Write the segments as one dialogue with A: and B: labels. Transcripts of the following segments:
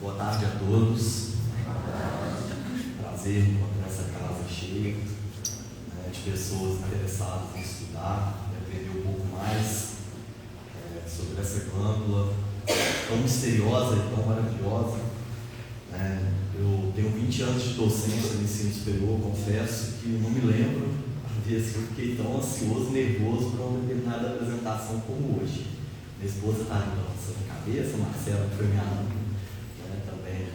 A: Boa tarde a todos. Prazer encontrar essa casa cheia, né, de pessoas interessadas em estudar e aprender um pouco mais sobre essa glândula tão misteriosa e tão maravilhosa. Eu tenho 20 anos de docência no ensino superior, confesso que não me lembro a vez que eu fiquei tão ansioso, nervoso para uma determinada apresentação como hoje. Minha esposa está ali balançando a cabeça, Marcela, que foi minha aluna, também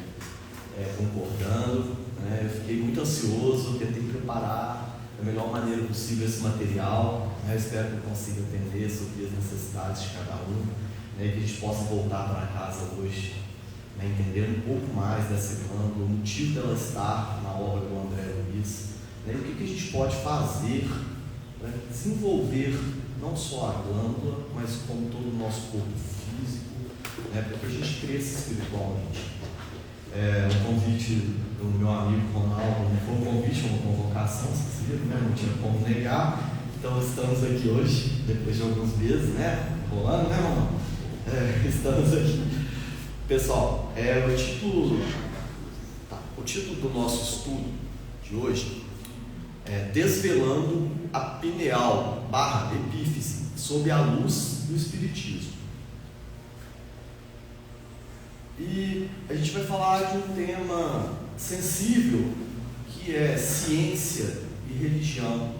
A: concordando. Eu fiquei muito ansioso, tentei preparar da melhor maneira possível esse material. Eu espero que eu consiga atender sobre as necessidades de cada um, que a gente possa voltar para casa hoje, entender um pouco mais dessa glândula, o motivo dela estar na obra do André Luiz, e o que a gente pode fazer para desenvolver não só a glândula, mas como todo o nosso corpo físico, para que a gente cresça espiritualmente. O convite do meu amigo Ronaldo não foi um convite, uma convocação, vocês viram, não tinha como negar. Então estamos aqui hoje, depois de alguns meses, rolando, Ronaldo? Estamos aqui. Pessoal, o título do nosso estudo de hoje é Desvelando a Pineal / Epífise sob a luz do Espiritismo. E a gente vai falar de um tema sensível, que é ciência e religião.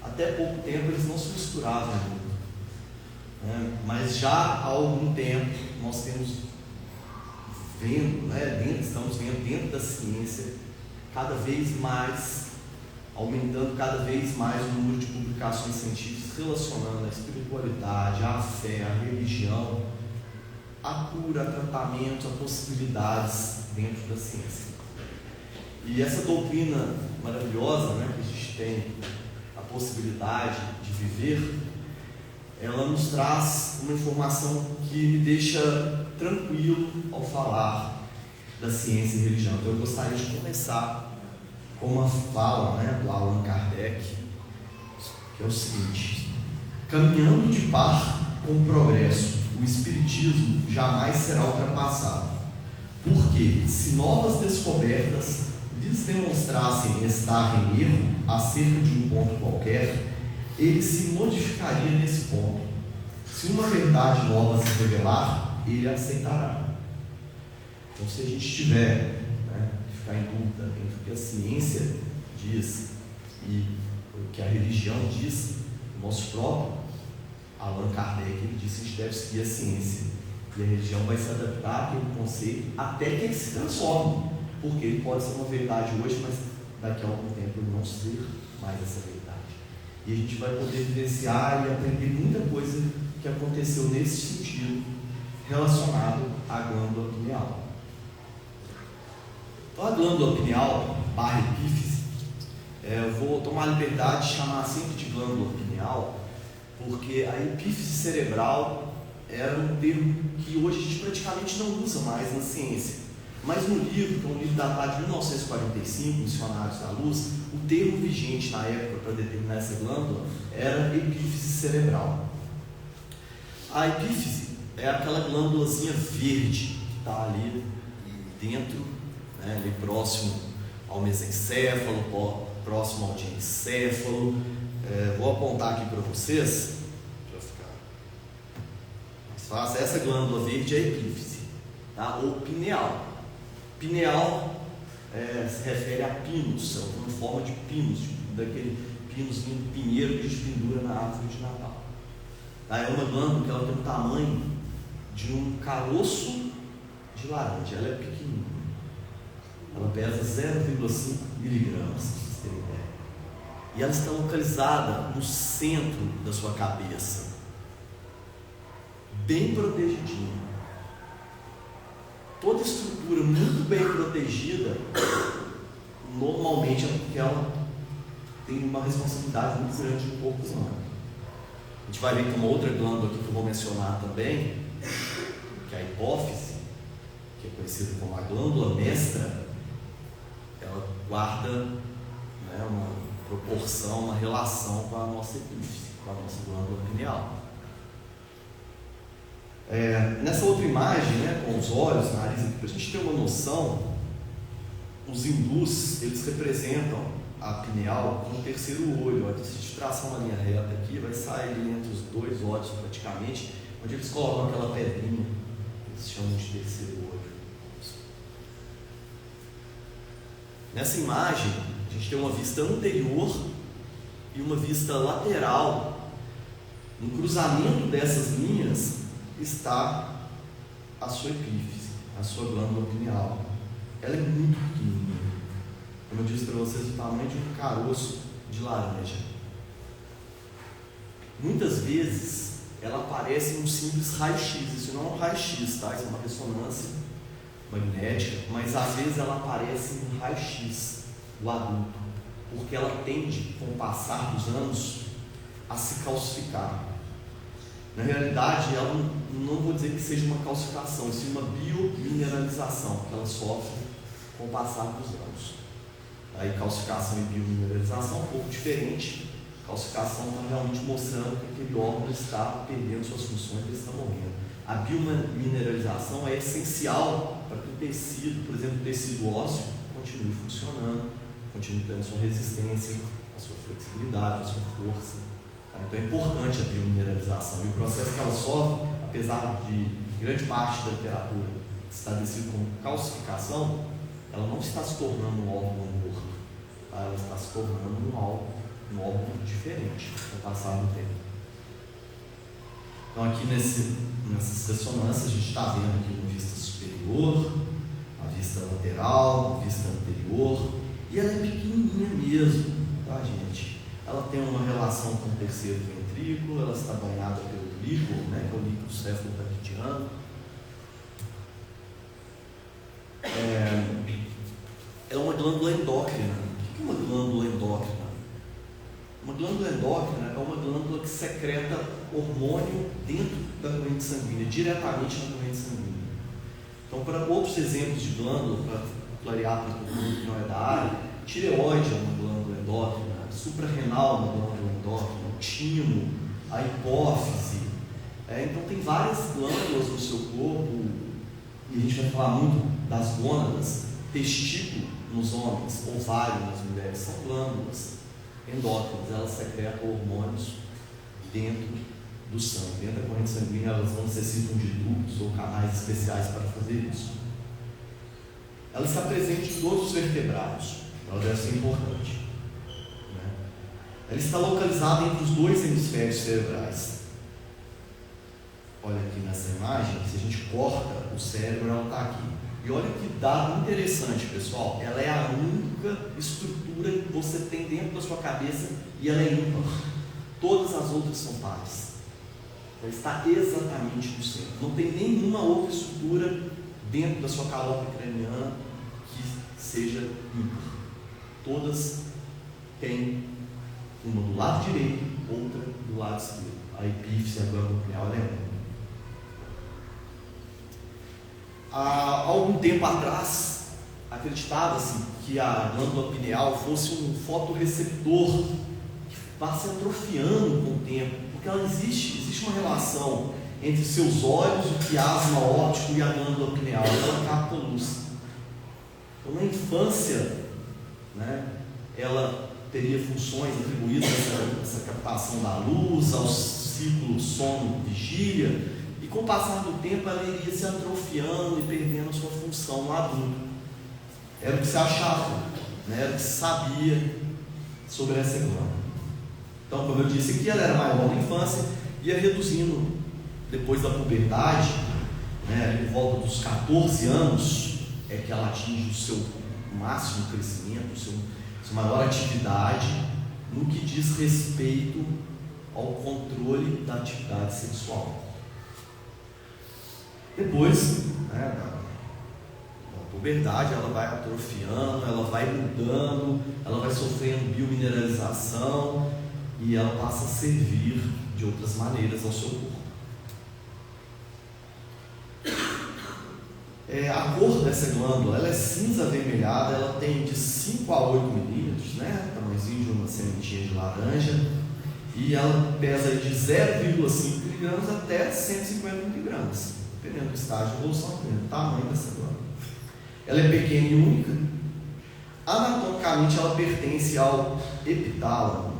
A: Até pouco tempo eles não se misturavam muito, mas já há algum tempo nós estamos vendo dentro da ciência cada vez mais, aumentando cada vez mais o número de publicações científicas relacionando a espiritualidade, a fé, a religião, a cura, a tratamento, a possibilidades dentro da ciência. E essa doutrina maravilhosa, que a gente tem a possibilidade de viver, ela nos traz uma informação que me deixa tranquilo ao falar da ciência e religião. Então eu gostaria de começar com uma fala do Allan Kardec, que é o seguinte: caminhando de par com o progresso, o Espiritismo jamais será ultrapassado, porque se novas descobertas lhes demonstrassem estar em erro acerca de um ponto qualquer, ele se modificaria nesse ponto. Se uma verdade nova se revelar, ele aceitará. Então, se a gente tiver que ficar em dúvida entre o que a ciência diz e o que a religião diz, o nosso próprio Allan Kardec, ele disse que a gente deve seguir a ciência, e a religião vai se adaptar àquele conceito até que ele se transforme, porque ele pode ser uma verdade hoje, mas daqui a algum tempo ele não ser mais essa verdade. E a gente vai poder vivenciar e aprender muita coisa que aconteceu nesse sentido relacionado à glândula pineal. Então, a glândula pineal / epífise, eu vou tomar a liberdade de chamar sempre de glândula pineal, porque a epífise cerebral era um termo que hoje a gente praticamente não usa mais na ciência. Mas no livro, que é um livro datado de 1945, Missionários da Luz, o termo vigente na época para determinar essa glândula era epífise cerebral. A epífise é aquela glândulazinha verde que está ali dentro, ali próximo ao mesencéfalo, próximo ao diencéfalo. Vou apontar aqui para vocês, para ficar mais fácil. Essa glândula verde é a epífise, ou pineal. Pineal se refere a pinos, é uma forma de pinos, daquele pinozinho do pinheiro que a gente pendura na árvore de Natal. É uma glândula que ela tem o tamanho de um caroço de laranja, ela é pequenininha. Ela pesa 0,5 miligramas, para vocês terem ideia. E ela está localizada no centro da sua cabeça, bem protegidinha. Toda estrutura muito bem protegida, normalmente é porque ela tem uma responsabilidade muito grande no corpo humano. A gente vai ver que tem uma outra glândula aqui que eu vou mencionar também, que é a hipófise, que é conhecida como a glândula mestra. Ela guarda uma proporção, uma relação com a nossa epífise, com a nossa glândula pineal. Nessa outra imagem, com os olhos, nariz, para a gente ter uma noção, os hindus, eles representam a pineal com o terceiro olho. Então, se a gente traçar uma linha reta aqui, vai sair entre os dois olhos praticamente, onde eles colocam aquela pedrinha, eles chamam de terceiro olho. Nessa imagem, a gente tem uma vista anterior e uma vista lateral. No cruzamento dessas linhas está a sua epífise, a sua glândula pineal. Ela é muito pequenininha, como eu disse para vocês, o tamanho de um caroço de laranja. Muitas vezes ela aparece em um simples raio-x. Isso não é um raio-x, tá? Isso é uma ressonância magnética, mas às vezes ela aparece em raio-x do adulto, porque ela tende, com o passar dos anos, a se calcificar. Na realidade, ela não vou dizer que seja uma calcificação, sim uma biomineralização que ela sofre com o passar dos anos. Aí calcificação e biomineralização é um pouco diferente. Calcificação está realmente mostrando que aquele órgão está perdendo suas funções, ele está morrendo. A biomineralização é essencial para que o tecido, por exemplo, o tecido ósseo, continue funcionando, continue tendo sua resistência, a sua flexibilidade, a sua força. Então é importante a biomineralização. E o processo que ela sofre, apesar de grande parte da literatura estabelecido como calcificação, ela não está se tornando um órgão morto, tá? Ela está se tornando um órgão diferente com o passar do tempo. Então aqui nessas ressonâncias a gente está vendo aqui uma vista superior, a vista lateral, a vista anterior, e ela é pequenininha mesmo, tá, gente? Ela tem uma relação com o terceiro ventrículo, ela está banhada pelo líquor, que é o líquido céfalo-taquidiano. Ela é uma glândula endócrina. O que é uma glândula endócrina? Uma glândula endócrina é uma glândula que secreta hormônio dentro da corrente sanguínea, diretamente na corrente sanguínea. Então, para outros exemplos de glândula, para clarear para todo mundo que não é da área, tireoide é uma glândula endócrina, suprarrenal é uma glândula endócrina, o timo, a hipófise. Então, tem várias glândulas no seu corpo, e a gente vai falar muito das gônadas, testículo nos homens, ovário nas mulheres, são glândulas endócrinas, elas secretam hormônios dentro do sangue, dentro da corrente sanguínea. Elas não necessitam de ductos ou canais especiais para fazer isso. Ela está presente em todos os vertebrados, ela deve ser importante, Ela está localizada entre os dois hemisférios cerebrais. Olha aqui nessa imagem, se a gente corta o cérebro, ela está aqui. E olha que dado interessante, pessoal. Ela é a única estrutura que você tem dentro da sua cabeça e ela é ímpar. Todas as outras são pares. Ela está exatamente no centro. Não tem nenhuma outra estrutura dentro da sua calopa craniana que seja ímpar. Todas têm uma do lado direito, outra do lado esquerdo. A epífise, a glândula pineal, ela é única. Há algum tempo atrás, acreditava-se que a glândula pineal fosse um fotorreceptor que vai se atrofiando com o tempo, porque ela existe uma relação entre seus olhos, o quiasma óptico e a glândula pineal. Ela capta luz. Então, na infância, ela teria funções atribuídas a essa captação da luz, ao ciclo sono-vigília. E com o passar do tempo ela iria se atrofiando e perdendo a sua função no adulto. Era o que se achava, era o que se sabia sobre essa glândula. Então, como eu disse aqui, ela era maior na infância, ia reduzindo depois da puberdade, em volta dos 14 anos é que ela atinge o seu máximo crescimento, sua maior atividade no que diz respeito ao controle da atividade sexual. Depois, da puberdade, ela vai atrofiando, ela vai mudando, ela vai sofrendo biomineralização e ela passa a servir de outras maneiras ao seu corpo. A cor dessa glândula, ela é cinza avermelhada, ela tem de 5 a 8 milímetros, tamanhozinho de uma sementinha de laranja, e ela pesa de 0,5 miligramas até 150 miligramas, dependendo do estágio de evolução, dependendo do tamanho dessa glândula. Ela é pequena e única. Anatomicamente, ela pertence ao epitálamo.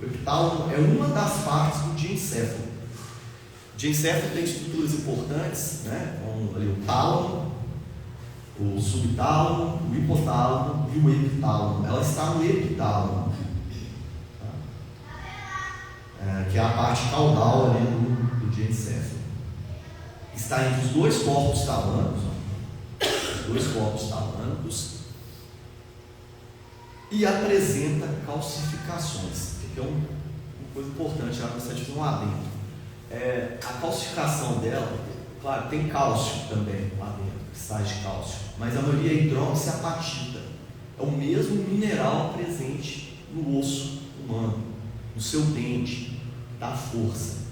A: O epitálamo é uma das partes do diencéfalo. O diencéfalo tem estruturas importantes, né? Como ali, o tálamo, o subtálamo, o hipotálamo e o epitálamo. Ela está no epitálamo, que é a parte caudal ali do diencéfalo. Está entre os dois corpos talânicos, e apresenta calcificações. Que é uma coisa importante, já você fazer um adendo. A calcificação dela, claro, tem cálcio também lá dentro, cristais de cálcio, mas a maioria é hidroxiapatita. É o mesmo mineral presente no osso humano, no seu dente, da força.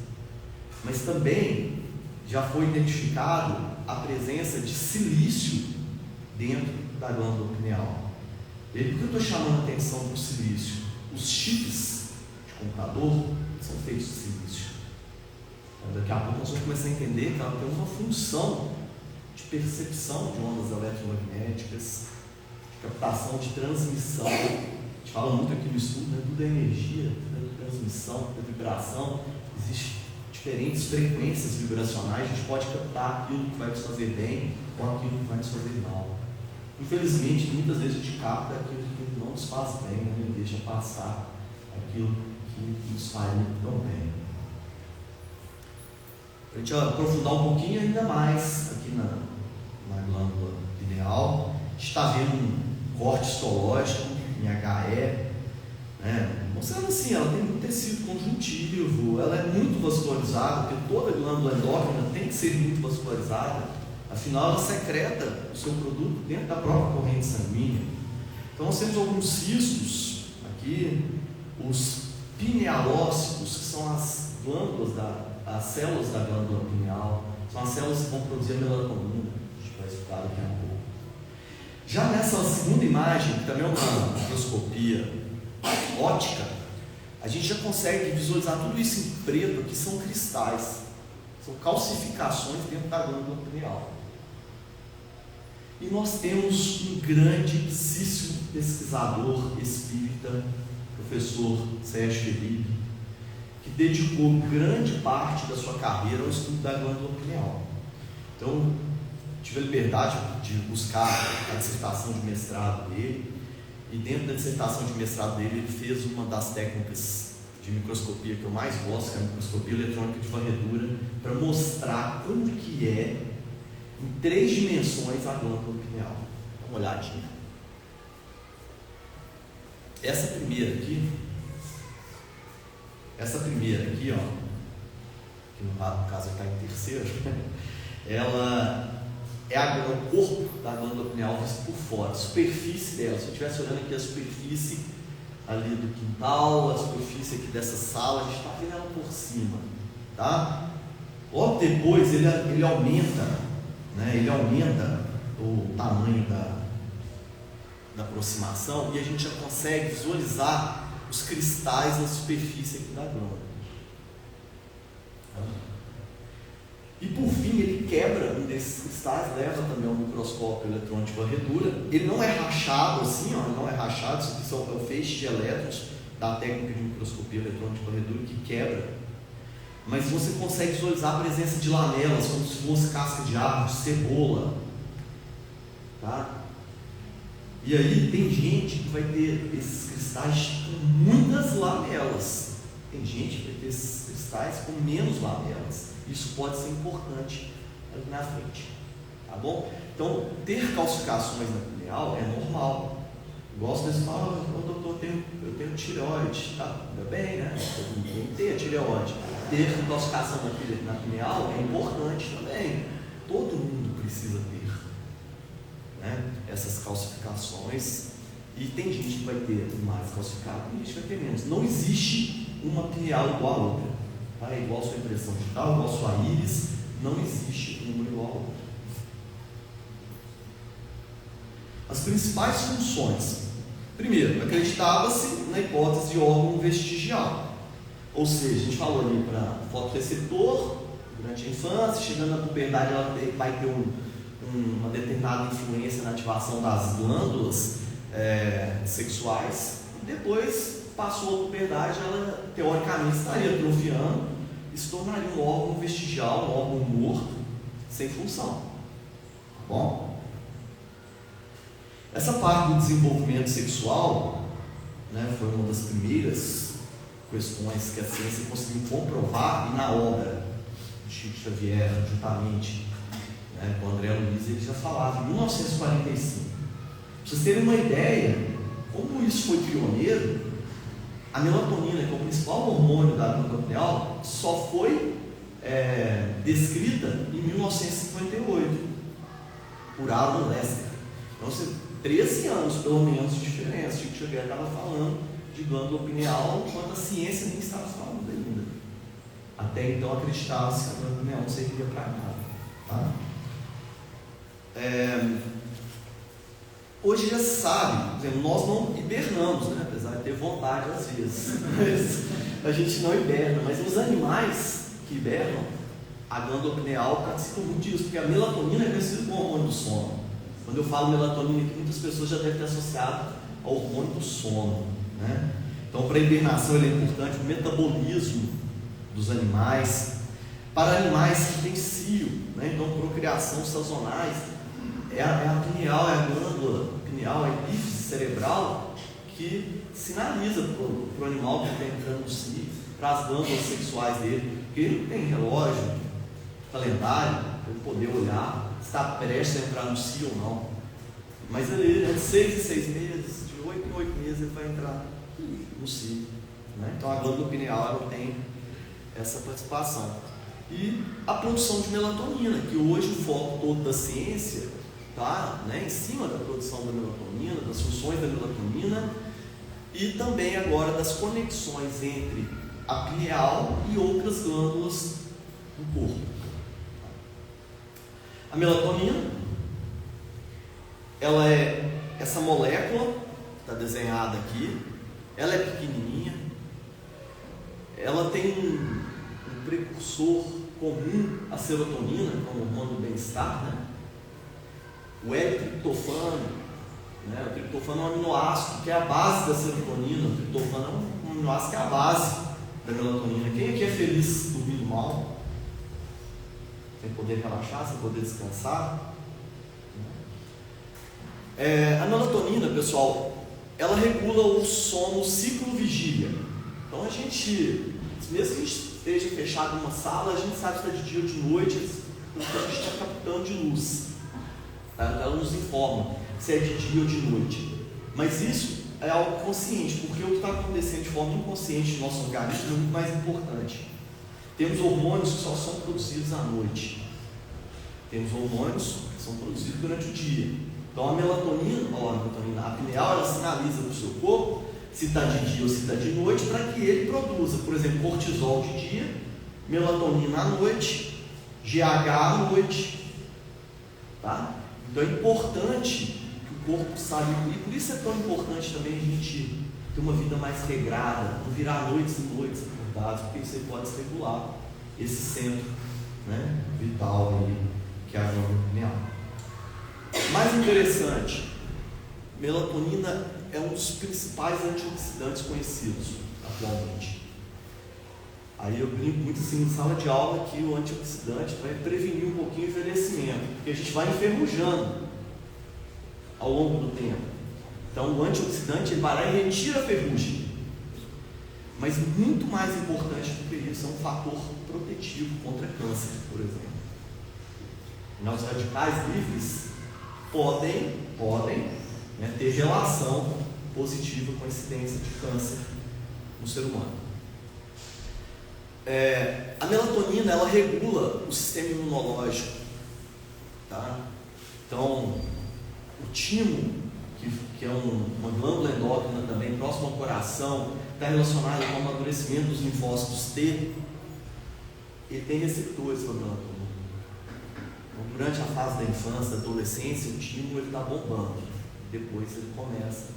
A: Mas também já foi identificado a presença de silício dentro da glândula pineal. E aí, por que eu estou chamando a atenção para o silício? Os chips de computador são feitos de silício. Então, daqui a pouco nós vamos começar a entender que ela tem uma função de percepção de ondas eletromagnéticas, de captação, de transmissão. A gente fala muito aqui no estudo, né? Tudo é energia, tudo é transmissão, tudo é vibração. Existem diferentes frequências vibracionais, a gente pode captar aquilo que vai nos fazer bem ou aquilo que vai nos fazer mal. Infelizmente, muitas vezes a gente capta aquilo que não nos faz bem, né? E deixa passar aquilo que nos faz tão bem. Para a gente aprofundar um pouquinho ainda mais aqui na glândula pineal, a gente está vendo um corte histológico em HE, né? Mostrando assim, ela tem um tecido conjuntivo, ela é muito vascularizada, porque toda glândula endócrina tem que ser muito vascularizada. Afinal, ela secreta o seu produto dentro da própria corrente sanguínea. Então, nós temos alguns cistos aqui, os pinealócitos, que são as glândulas, as células da glândula pineal, são as células que vão produzir a melatonina, a gente vai explicar daqui a pouco. Já nessa segunda imagem, que também é uma microscopia óptica, a gente já consegue visualizar tudo isso em preto, que são cristais, são calcificações dentro da glândula pineal. E nós temos um grandíssimo pesquisador espírita, professor Sérgio Felipe, que dedicou grande parte da sua carreira ao estudo da glândula pineal. Então, tive a liberdade de buscar a dissertação de mestrado dele, e dentro da dissertação de mestrado dele, ele fez uma das técnicas de microscopia que eu mais gosto, que é a microscopia eletrônica de varredura, para mostrar como que é, em 3 dimensões, a glândula pineal. Dá uma olhadinha. Essa primeira aqui, ó, que no caso está em terceiro, ela é o corpo da glândula pineal visto por fora, a superfície dela. Se eu estivesse olhando aqui a superfície ali do quintal, a superfície aqui dessa sala, a gente está vendo ela por cima, tá? Logo depois ele aumenta, né? Ele aumenta o tamanho da aproximação e a gente já consegue visualizar os cristais na superfície aqui da glândula. E por fim ele quebra um desses cristais, leva também ao microscópio eletrônico de varredura. Ele não é rachado assim, ó, não é rachado, isso aqui é o feixe de elétrons da técnica de microscopia eletrônica de varredura que quebra. Mas você consegue visualizar a presença de lamelas, como se fosse casca de árvore, de cebola. Tá? E aí tem gente que vai ter esses cristais com muitas lamelas. Tem gente que vai ter esses cristais com menos lamelas. Isso pode ser importante ali na frente, tá bom? Então, ter calcificações na pineal é normal. Gosto desse falar, doutor, eu tenho tireoide, tá? Ainda bem, né? Todo mundo tem que ter tireoide. Ter calcificação na pineal é importante também. Todo mundo precisa ter, né? Essas calcificações. E tem gente que vai ter mais calcificado e gente vai ter menos. Não existe uma pineal igual a outra. É igual a sua impressão digital, igual a sua íris, não existe uma igual a outra. As principais funções. Primeiro, acreditava-se na hipótese de órgão vestigial. Ou seja, a gente falou ali para fotorreceptor, durante a infância, chegando na puberdade, ela vai ter uma determinada influência na ativação das glândulas sexuais, e depois passou a puberdade, ela teoricamente estaria atrofiando e se tornaria um órgão vestigial, um órgão morto, sem função. Tá bom? Essa parte do desenvolvimento sexual, né, foi uma das primeiras questões que a ciência conseguiu comprovar, e na obra de Chico Xavier, juntamente, né, com o André Luiz, ele já falava em 1945. Para vocês terem uma ideia, como isso foi pioneiro, a melatonina, que é o principal hormônio da glândula pineal, só foi descrita em 1958 por Alan Lester. Então, 13 anos pelo menos de diferença. Chico Xavier estava falando de glândula pineal enquanto a ciência nem estava falando ainda. Até então acreditava-se que a glândula pineal não servia para nada. Tá? Hoje já se sabe, por exemplo, nós não hibernamos, né? Apesar de ter vontade às vezes, mas a gente não hiberna, mas os animais que hibernam, a glândula pineal participa muito disso, porque a melatonina é conhecida como hormônio do sono. Quando eu falo melatonina aqui, muitas pessoas já devem ter associado ao hormônio do sono, né? Então, para a hibernação ele é importante, o metabolismo dos animais, para animais que têm cio, né? Então procriação sazonais, a pineal, a glândula pineal, a epífise cerebral, que sinaliza para o animal que está entrando no cio, para as glândulas sexuais dele, porque ele não tem relógio, calendário, para ele poder olhar se está prestes a entrar no cio ou não. Mas ele, de 6 em 6 meses, de 8 em 8 meses, ele vai entrar no cio, né? Então a glândula pineal ela tem essa participação. E a produção de melatonina, que hoje o foco todo da ciência está, né, em cima da produção da melatonina, das funções da melatonina e também agora das conexões entre a pineal e outras glândulas do corpo. A melatonina, ela é essa molécula, está desenhada aqui, ela é pequenininha, ela tem um precursor comum à serotonina, como hormônio do bem-estar, né? O L-triptofano, né? O triptofano é um aminoácido que é a base da serotonina. O triptofano é um aminoácido que é a base da melatonina. Quem aqui é feliz dormindo mal? Sem poder relaxar, sem poder descansar? A melatonina, pessoal, ela regula o sono, o ciclo vigília. Então a gente, mesmo que a gente esteja fechado numa sala, a gente sabe se está de dia ou de noite, porque a gente está captando de luz. Ela nos informa se é de dia ou de noite. Mas isso é algo consciente, porque o que está acontecendo de forma inconsciente no nosso organismo é muito mais importante. Temos hormônios que só são produzidos à noite. Temos hormônios que são produzidos durante o dia. Então a melatonina, a pineal, ela sinaliza para o seu corpo se está de dia ou se está de noite, para que ele produza, por exemplo, cortisol de dia, melatonina à noite, GH à noite. Tá? Então é importante que o corpo saiba, e por isso é tão importante também a gente ter uma vida mais regrada, não virar noites e noites acordados, porque isso aí pode desregular esse centro, né, vital aí, que é a glândula pineal. Mais interessante, melatonina é um dos principais antioxidantes conhecidos atualmente. Aí eu brinco muito assim em sala de aula que o antioxidante vai prevenir um pouquinho o envelhecimento, porque a gente vai enferrujando ao longo do tempo. Então o antioxidante ele vai lá e retira a ferrugem. Mas muito mais importante do que isso é um fator protetivo contra câncer, por exemplo. Os radicais livres podem né, ter relação positiva com a incidência de câncer no ser humano. A melatonina ela regula o sistema imunológico, tá? Então o timo, que é uma glândula endócrina também próxima ao coração, está relacionado com o amadurecimento dos linfócitos T, ele tem receptores para a melatonina. Então, durante a fase da infância, da adolescência, o timo está bombando, depois ele começa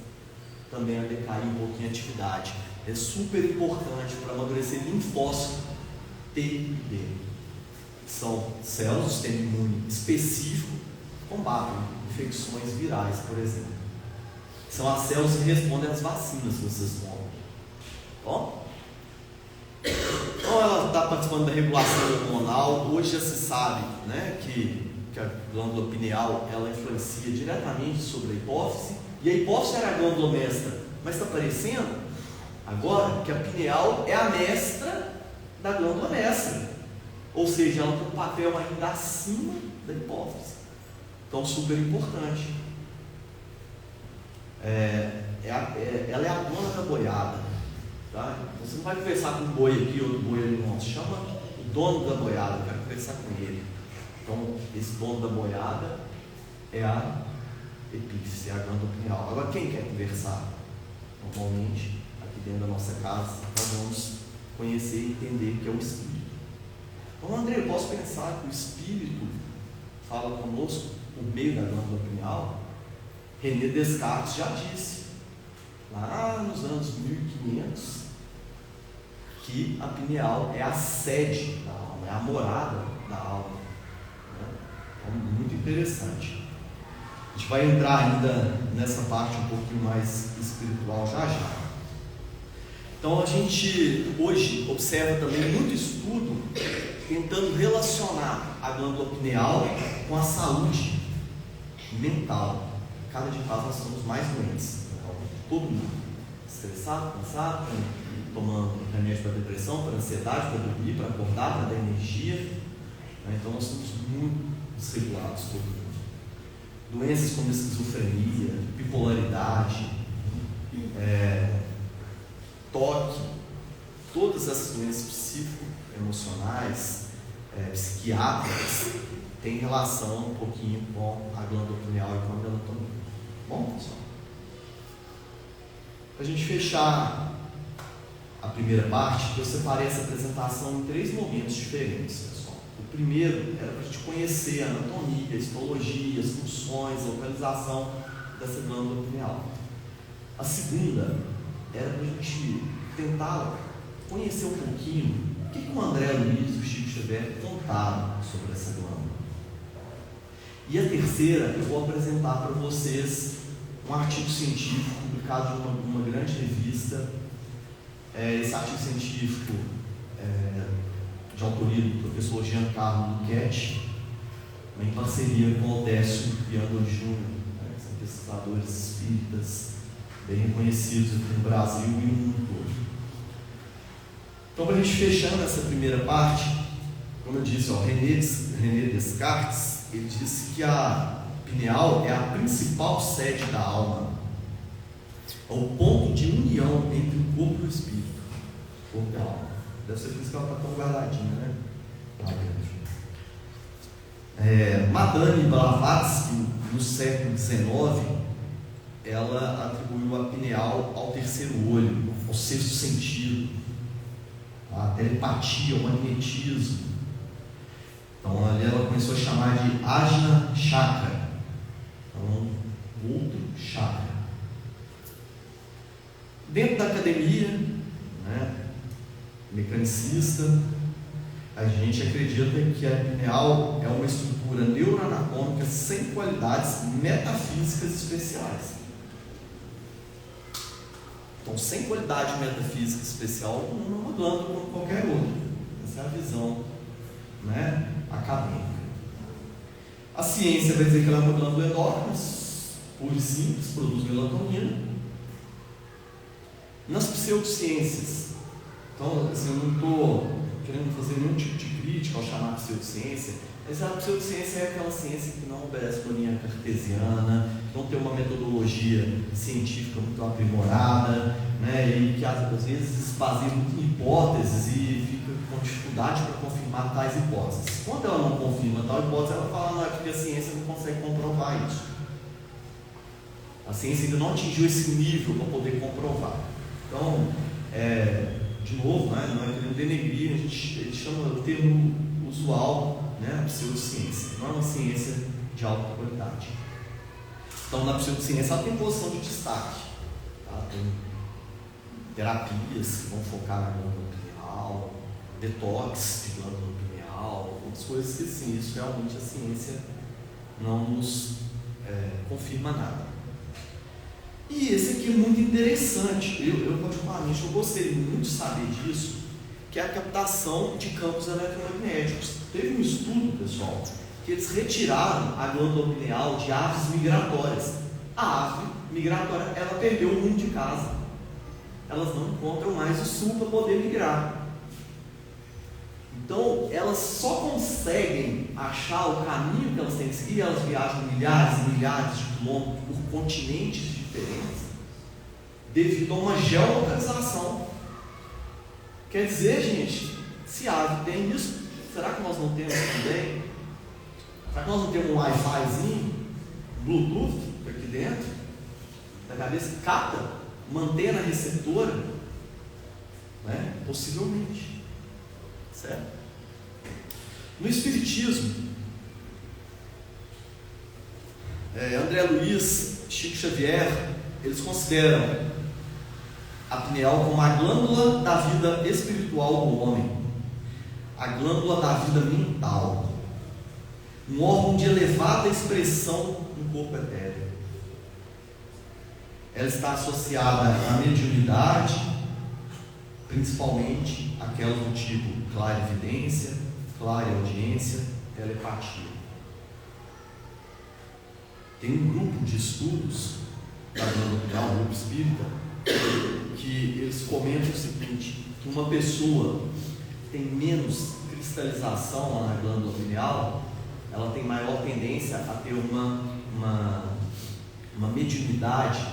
A: também a decair um pouquinho a atividade. é super importante para amadurecer linfócito T e B. São células do sistema imune específico que combatem infecções virais, por exemplo. São as células que respondem às vacinas que vocês tomam. Bom? Então ela está participando da regulação hormonal. Hoje já se sabe, né, que a glândula pineal ela influencia diretamente sobre a hipófise. E a hipófise era a glândula mestra, mas está parecendo agora que a pineal é a mestra da glândula mestra. Ou seja, ela tem um papel ainda acima da hipófise. Então, super importante. Ela é a dona da boiada. Tá? Você não vai conversar com um boi aqui, outro boi ali, não. Chama o dono da boiada, eu quero conversar com ele. Então, esse dono da boiada é a epífise, é a glândula pineal. Agora, quem quer conversar? Normalmente, aqui dentro da nossa casa, nós vamos conhecer e entender que é o espírito. Então, André, eu posso pensar que o espírito fala conosco por meio da glândula pineal? René Descartes já disse, lá nos anos 1500, que a pineal é a sede da alma, é a morada da alma. Então, muito interessante. A gente vai entrar ainda nessa parte um pouquinho mais espiritual já já. Então, a gente hoje observa também muito estudo tentando relacionar a glândula pineal com a saúde mental. Cada dia que passa nós somos mais doentes. Todo mundo estressado, cansado, tomando remédio para depressão, para ansiedade, para dormir, para acordar, para dar energia. Então nós somos muito desregulados todo mundo. Doenças como esquizofrenia, bipolaridade, toque, todas essas doenças psicoemocionais, psiquiátricas, têm relação um pouquinho com a glândula pineal e com a melatonina. Bom, pessoal? Para a gente fechar a primeira parte, eu separei essa apresentação em 3 momentos diferentes, pessoal. O primeiro era para a gente conhecer a anatomia, a histologia, as funções, a localização dessa glândula pineal. A segunda era para a gente tentar conhecer um pouquinho o que o André Luiz e o Chico Xavier contaram sobre essa glândula. E a terceira, eu vou apresentar para vocês um artigo científico publicado em uma grande revista. Esse artigo científico de autoria do professor Giancarlo Luchetti, em parceria com o Décio Piandoli Júnior, que são pesquisadores espíritas bem reconhecidos aqui no Brasil e no mundo todo. Então, para a gente fechando essa primeira parte, como eu disse, René Descartes, ele disse que a pineal é a principal sede da alma, é o ponto de união entre o corpo e o espírito, o corpo e a alma. Deve ser por isso que ela está tão guardadinha, né? Madame Blavatsky, no século XIX, ela atribuiu a pineal ao terceiro olho, ao sexto sentido, a telepatia, o magnetismo. Então ali ela começou a chamar de Ajna Chakra, então outro chakra. Dentro da academia, né, mecanicista, a gente acredita que a pineal é uma estrutura neuroanatômica sem qualidades metafísicas especiais. Então, sem qualidade metafísica especial, não é uma glândula como qualquer outra. Essa é a visão, né, acadêmica. A ciência vai dizer que ela é uma glândula endócrina, pura e simples, produz melatonina. Nas pseudociências, então, assim, eu não estou querendo fazer nenhum tipo de crítica ao chamar de pseudociência, mas a pseudociência é aquela ciência que não obedece uma linha cartesiana, que não tem uma metodologia científica muito aprimorada, né, e que às vezes se baseia muito em hipóteses e fica com dificuldade para confirmar tais hipóteses. Quando ela não confirma tal hipótese, ela fala, não, é porque a ciência não consegue comprovar isso. A ciência ainda não atingiu esse nível para poder comprovar. Então, de novo, né, não é querendo denegrir, a gente chama o termo usual, né, pseudociência, não é uma ciência de alta qualidade. Então, na pseudociência ela tem posição de destaque, tá? Tem terapias que vão focar na glândula pineal, detox de glândula pineal, outras coisas que sim, isso realmente a ciência não nos confirma nada. E esse aqui é muito interessante, eu particularmente eu gostei muito de saber disso, que é a captação de campos eletromagnéticos. Teve um estudo, pessoal, que eles retiraram a glândula pineal de aves migratórias. A ave migratória, ela perdeu o rumo de casa, elas não encontram mais o sul para poder migrar. Então, elas só conseguem achar o caminho que elas têm que seguir. Elas viajam milhares e milhares de quilômetros por continentes diferentes, devido a uma geolocalização. Quer dizer, gente, se a ave tem isso, será que nós não temos também? Será que nós não temos um Wi-Fizinho, Bluetooth aqui dentro da cabeça que capta, mantém na receptora? Né? Possivelmente. Certo? No Espiritismo, André Luiz, Chico Xavier, eles consideram a pineal como a glândula da vida espiritual do homem, a glândula da vida mental, um órgão de elevada expressão no corpo etéreo. Ela está associada à mediunidade, principalmente aquela do tipo clarividência, clareaudiência, telepatia. Tem um grupo de estudos da glândula pineal, um grupo espírita, que eles comentam o seguinte, que uma pessoa que tem menos cristalização lá na glândula pineal, ela tem maior tendência a ter uma mediunidade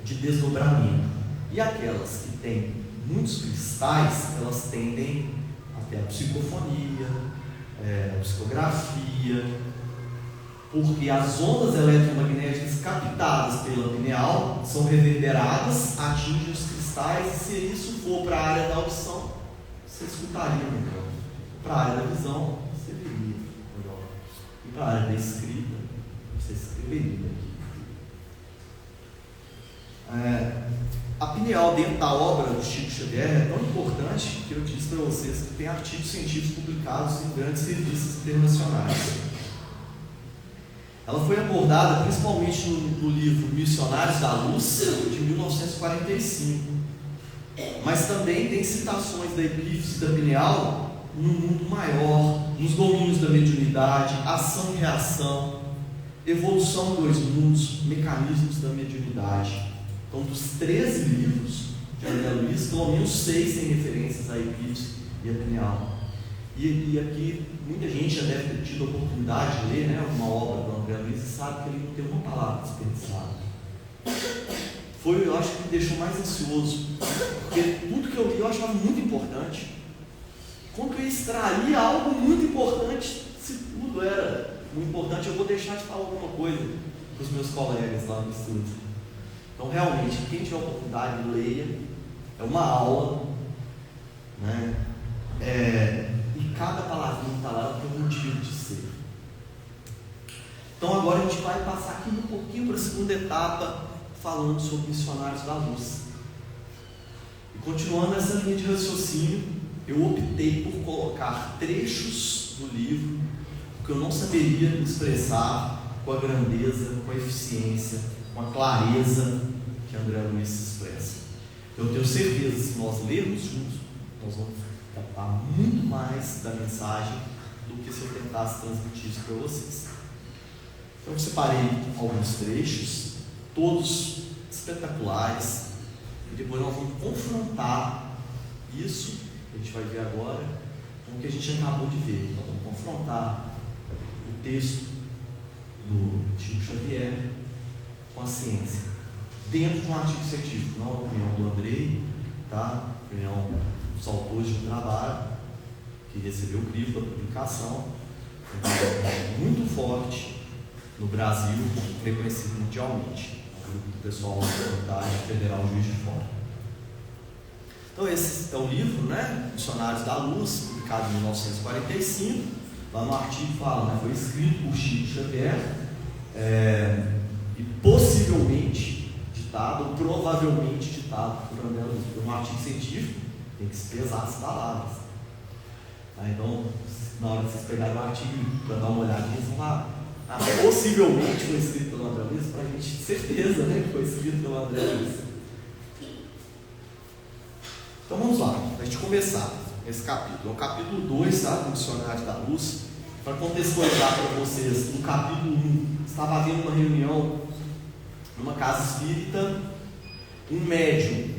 A: de desdobramento. E aquelas que têm muitos cristais, elas tendem a ter a psicofonia, a psicografia, porque as ondas eletromagnéticas captadas pela pineal são reverberadas, atingem os cristais, e se isso for para a área da audição, você escutaria melhor. Para a área da visão, você veria melhor. E para a área da escrita, você escreveria. A pineal dentro da obra do Chico Xavier é tão importante que eu disse para vocês que tem artigos científicos publicados em grandes revistas internacionais. Ela foi abordada principalmente no livro Missionários da Luz, de 1945, mas também tem citações da epífise da pineal no mundo maior, nos domínios da mediunidade, ação e reação, evolução dos mundos, mecanismos da mediunidade. Então, dos 13 livros de André Luiz, pelo menos 6 têm referências à epífise e à pineal. E aqui, muita gente já deve ter tido a oportunidade de ler, né, uma obra do André Luiz e sabe que ele não tem uma palavra desperdiçada. Eu acho que me deixou mais ansioso, porque tudo que eu li eu achava muito importante. Como que eu extraía algo muito importante? Se tudo era muito importante, eu vou deixar de falar alguma coisa para os meus colegas lá no estúdio. Então, realmente, quem tiver a oportunidade, leia. É uma aula, né? E cada palavrinha que está lá tem um motivo de ser. Então, agora a gente vai passar aqui um pouquinho para a segunda etapa, falando sobre Missionários da Luz. E continuando essa linha de raciocínio, eu optei por colocar trechos do livro, porque eu não saberia expressar com a grandeza, com a eficiência, com a clareza que André Luiz se expressa. Eu tenho certeza que se nós lermos juntos, nós vamos captar muito mais da mensagem do que se eu tentasse transmitir isso para vocês. Então eu separei alguns trechos, todos espetaculares, e depois nós vamos confrontar isso, que a gente vai ver agora, com o que a gente acabou de ver. Nós vamos confrontar o texto do Chico Xavier com a ciência, dentro de um artigo científico, não a opinião do Andrei, tá? A opinião dos autores de um trabalho que recebeu o crivo da publicação, muito forte no Brasil, reconhecido mundialmente, o grupo do pessoal da Universidade Federal Juiz de Fora. Então esse é o livro, né? Missionários da Luz, publicado em 1945, lá no artigo fala, né? Foi escrito por Chico Xavier, e possivelmente, de ditado, ou provavelmente ditado por André Luiz, porque um artigo científico tem que se pesar as palavras. Então, na hora que vocês pegarem o artigo para dar uma olhadinha, vocês vão lá, possivelmente foi escrito pelo André Luiz, para a gente ter certeza, né, que foi escrito pelo André Luiz. Então vamos lá, para a gente começar esse capítulo. É o capítulo 2, tá, do Dicionário da Luz. Para contextualizar para vocês, no capítulo 1, estava havendo uma reunião numa casa espírita, um médium,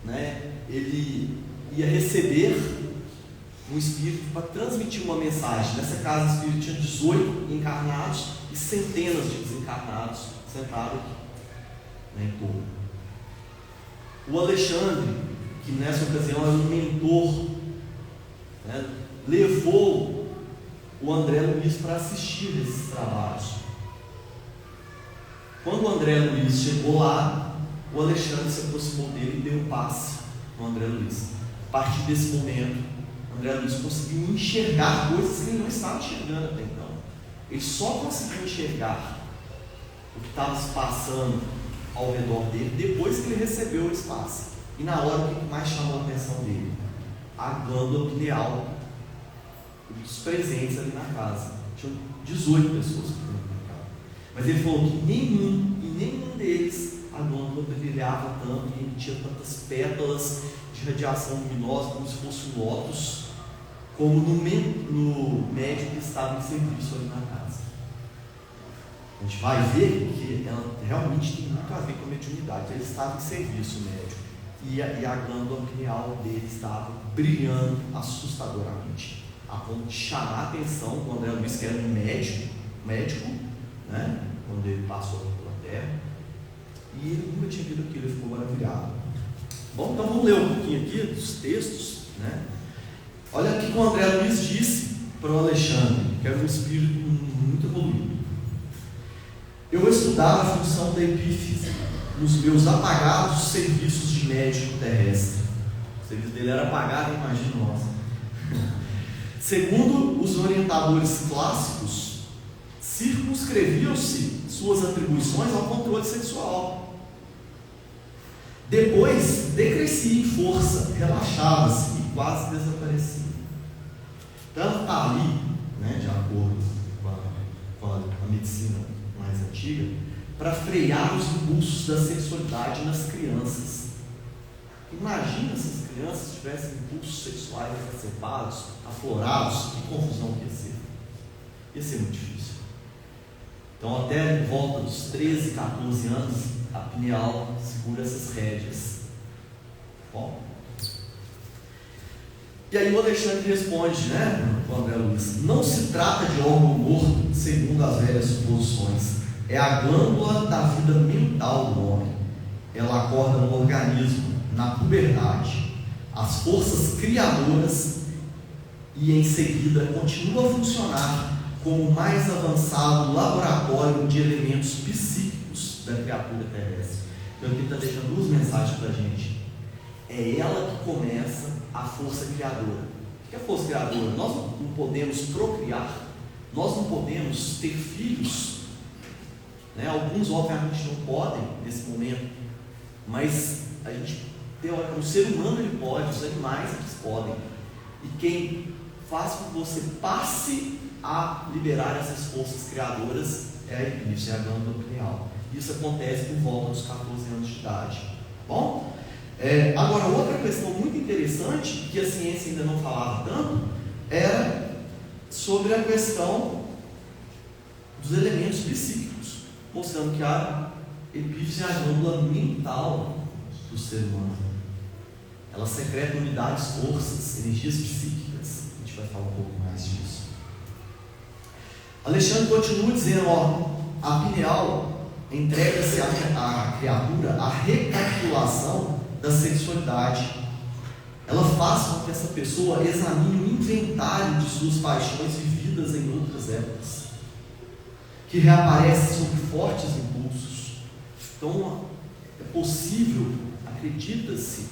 A: né, ele ia receber um espírito para transmitir uma mensagem. Nessa casa espírita tinha 18 encarnados e centenas de desencarnados sentados aqui, né, em torno. O Alexandre, que nessa ocasião era um mentor, né, levou o André Luiz para assistir esses trabalhos. Quando o André Luiz chegou lá, o Alexandre se aproximou dele e deu um passe no André Luiz. A partir desse momento, o André Luiz conseguiu enxergar coisas que ele não estava enxergando até então. Ele só conseguiu enxergar o que estava se passando ao redor dele depois que ele recebeu o espaço. E na hora, o que mais chamou a atenção dele? A glândula pineal dos presentes ali na casa. Tinham 18 pessoas que foram na casa. Mas ele falou que nenhum deles a glândula brilhava tanto e emitia tantas pétalas de radiação luminosa como se fosse um lótus, como no médico que estava em serviço ali na casa. A gente vai ver que ela realmente tem muito a ver com a mediunidade. Ele estava em serviço médico e a glândula pineal dele estava brilhando assustadoramente, a ponto de chamar a atenção do André Luiz, que era um médico, né, quando ele passou pela Terra, e ele nunca tinha visto aquilo, ele ficou maravilhado. Bom, então vamos ler um pouquinho aqui dos textos, né? Olha o que o André Luiz disse para o Alexandre, que era um espírito muito evoluído. Eu estudava a função da epífise nos meus apagados serviços de médico terrestre. O serviço dele era apagado, imagina nós. Segundo os orientadores clássicos, circunscreviam-se suas atribuições ao controle sexual. Depois, decrescia em força, relaxava-se e quase desaparecia. Então, ela está ali, né, de acordo com a medicina mais antiga, para frear os impulsos da sexualidade nas crianças. Imagina se as crianças tivessem impulsos sexuais exacerbados, aflorados, que confusão que ia ser. Ia ser muito difícil. Então, até em volta dos 13, 14 anos, a pineal segura essas rédeas. Bom. E aí o Alexandre responde, né, com o André Luiz: não se trata de órgão morto, segundo as velhas suposições. É a glândula da vida mental do homem. Ela acorda no organismo, na puberdade, as forças criadoras, e em seguida continua a funcionar como o mais avançado laboratório de elementos psíquicos da criatura terrestre. Então aqui está deixando duas mensagens para a gente. É ela que começa a força criadora. O que é a força criadora? Nós não podemos procriar, nós não podemos ter filhos, né? Alguns obviamente não podem nesse momento, mas a gente, o ser humano ele pode, os animais eles podem. E quem faz com que você passe a liberar essas forças criadoras é a epífise, é a glândula pineal. Isso acontece por volta dos 14 anos de idade. Bom? Agora, outra questão muito interessante, que a ciência ainda não falava tanto, era sobre a questão dos elementos psíquicos, mostrando que a epífise é a glândula mental do ser humano. Ela secreta unidades, forças, energias psíquicas. A gente vai falar um pouco mais disso. Alexandre continua dizendo, a pineal entrega-se à criatura a recapitulação da sexualidade. Ela faz com que essa pessoa examine o inventário de suas paixões vividas em outras épocas, que reaparecem sob fortes impulsos. Então, é possível, acredita-se,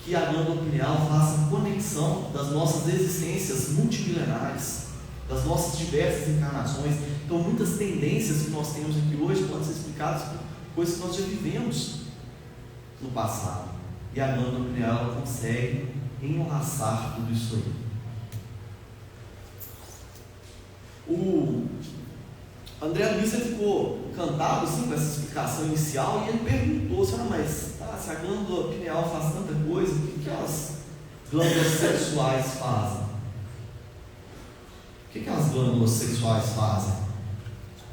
A: que a glândula pineal faça conexão das nossas existências multimilenares, das nossas diversas encarnações. Então, muitas tendências que nós temos aqui hoje podem ser explicadas por coisas que nós já vivemos no passado. E a glândula pineal ela consegue enlaçar tudo isso aí. O André Luiz ficou encantado assim, com essa explicação inicial e ele perguntou: mas se a glândula pineal faz tanta coisa, o que as glândulas sexuais fazem? O que as glândulas sexuais fazem?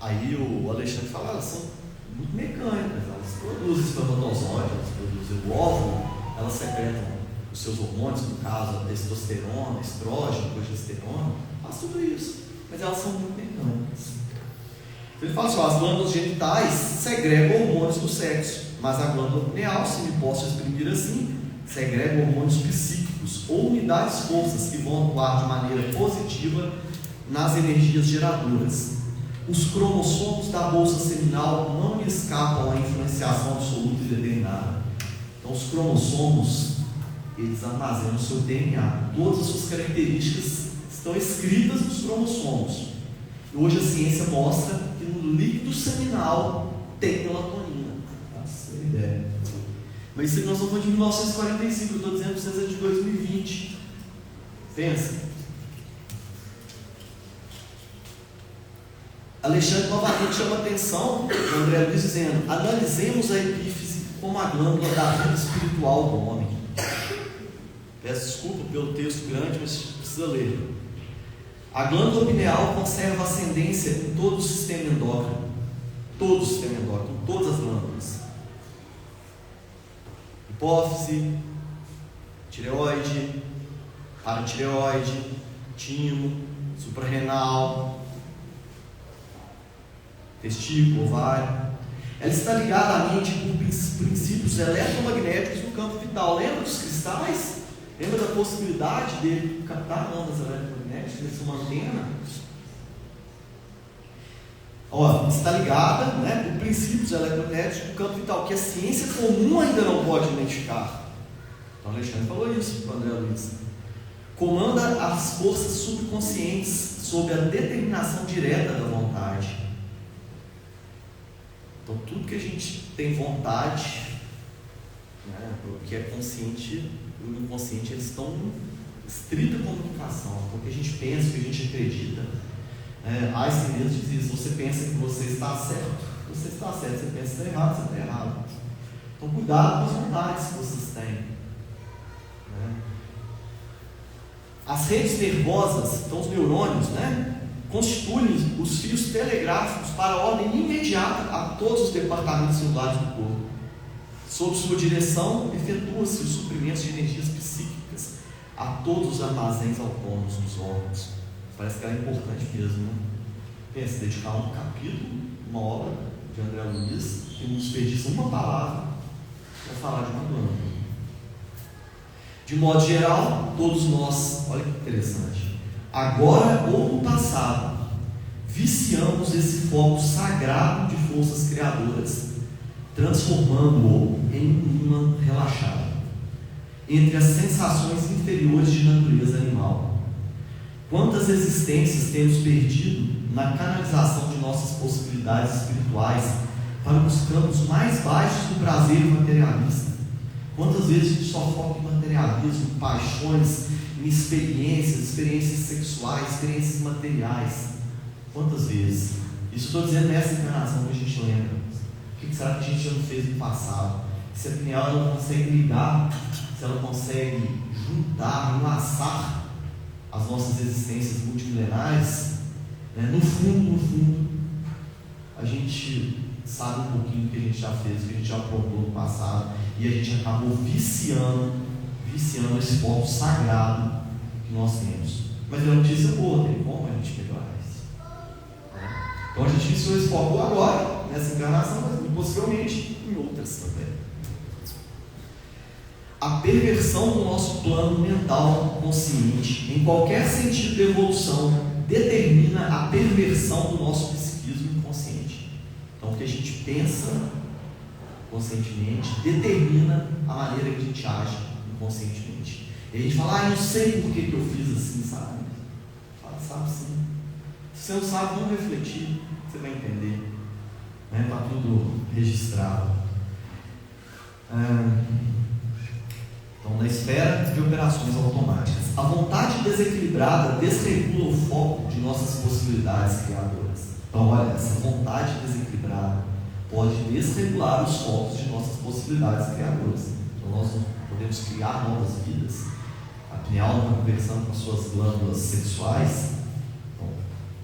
A: Aí o Alexandre fala: elas são muito mecânicas, elas produzem espermatozoide, elas produzem o óvulo, elas secretam os seus hormônios, no caso a testosterona, estrógeno, progesterona, faz tudo isso, mas elas são muito mecânicas. Ele fala assim: as glândulas genitais segregam hormônios do sexo, mas a glândula pineal, se me posso exprimir assim, segrega hormônios psíquicos ou unidades forças que vão atuar de maneira positiva nas energias geradoras. Os cromossomos da bolsa seminal não escapam à influenciação absoluta e determinada. Então os cromossomos, eles armazenam o seu DNA, todas as suas características estão escritas nos cromossomos. E hoje a ciência mostra que no líquido seminal tem melatonina. Essa é a ideia. Mas isso aqui nós estamos falando de 1945, eu estou dizendo para vocês é de 2020. Pensa. Alexandre novamente chama a atenção do André Luiz dizendo: analisemos a epífise como a glândula da vida espiritual do homem. Peço desculpa pelo texto grande, mas precisa ler. A glândula pineal conserva ascendência em todo o sistema endócrino. Todo o sistema endócrino, todas as glândulas. Hipófise, tireoide, paratireoide, timo, suprarrenal, testículo, ovário. Ela está ligada à mente por princípios eletromagnéticos do campo vital. Lembra dos cristais? Lembra da possibilidade dele captar ondas eletromagnéticas, de ser uma antena? Está ligada, por princípios eletromagnéticos do campo vital, que a ciência comum ainda não pode identificar. Então Alexandre falou isso para o André Luiz. Comanda as forças subconscientes sob a determinação direta da vontade. Então tudo que a gente tem vontade, o que é consciente e o inconsciente, eles estão em estrita comunicação. Então o que a gente pensa, o que a gente acredita. Einstein mesmo diz isso: você pensa que você está certo, você está certo; você pensa que está errado, você está errado. Então cuidado com as vontades que vocês têm. As redes nervosas, então os neurônios, constituem os fios telegráficos para a ordem imediata a todos os departamentos celulares do corpo. Sob sua direção, efetua-se os suprimentos de energias psíquicas a todos os armazéns autônomos dos órgãos. Parece que era importante mesmo, Pensa, dedicar um capítulo, uma obra de André Luiz, que não desperdiça uma palavra para falar de uma glândula. De modo geral, todos nós, olha que interessante, agora ou no passado, viciamos esse foco sagrado de forças criadoras, transformando-o em um ímã relaxado entre as sensações inferiores de natureza animal. Quantas existências temos perdido na canalização de nossas possibilidades espirituais para os campos mais baixos do prazer materialista? Quantas vezes a gente só foca em materialismo, paixões, em experiências sexuais, experiências materiais? Quantas vezes? Isso estou dizendo nessa encarnação que a gente lembra. O que será que a gente já não fez no passado? Se a pineal ela consegue ligar, se ela consegue juntar, enlaçar as nossas existências multimilenares, no fundo, a gente sabe um pouquinho do que a gente já fez, do que a gente já aprontou no passado, e a gente acabou viciando esse foco sagrado que nós temos. Mas é uma notícia boa, tem como a gente melhorar isso. Então a gente viciou esse foco agora, nessa encarnação, mas possivelmente em outras também. A perversão do nosso plano mental consciente, em qualquer sentido de evolução, determina a perversão do nosso psiquismo inconsciente. Então o que a gente pensa conscientemente determina a maneira que a gente age inconscientemente. E a gente fala: não sei por que eu fiz assim, sabe? Fala: sabe sim. Se você não sabe, vamos refletir, você vai entender. Está tudo registrado. Então, na esfera de operações automáticas, a vontade desequilibrada desregula o foco de nossas possibilidades criadoras. Então, olha, essa vontade desequilibrada pode desregular os focos de nossas possibilidades criadoras. Então, nós podemos criar novas vidas. A pineal está conversando com as suas glândulas sexuais. Então,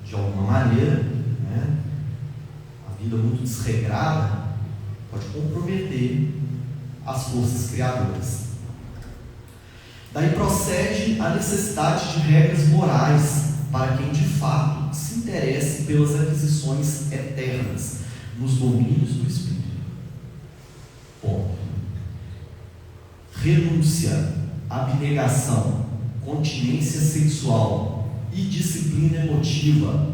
A: de alguma maneira, a vida muito desregrada pode comprometer as forças criadoras. Daí procede a necessidade de regras morais para quem de fato se interesse pelas aquisições eternas nos domínios do Espírito. Ponto. Renúncia, abnegação, continência sexual e disciplina emotiva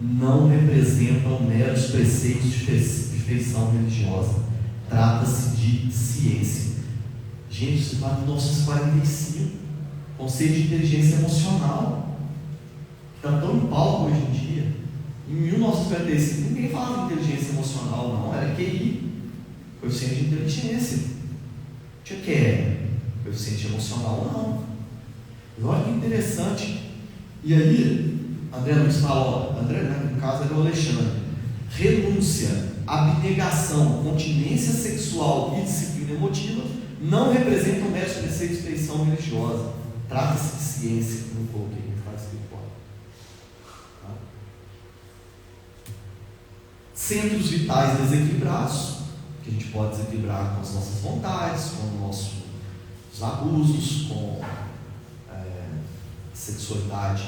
A: não representam meros preceitos de feição religiosa. Trata-se de ciência. Gente, isso está em 1945, conceito de inteligência emocional, que está tão em pauta hoje em dia. Em 1945, ninguém falava de inteligência emocional, não, era QI, coeficiente de inteligência. Tinha que coeficiente emocional, não. E olha que interessante. E aí, André Luiz fala, André, no caso era o Alexandre, renúncia, abnegação, continência sexual e disciplina emotiva não representam meros preceitos de feição religiosa. Trata-se de ciência, não coloquei no estado espiritual. Tá? Centros vitais desequilibrados, que a gente pode desequilibrar com as nossas vontades, com os nossos abusos, com sexualidade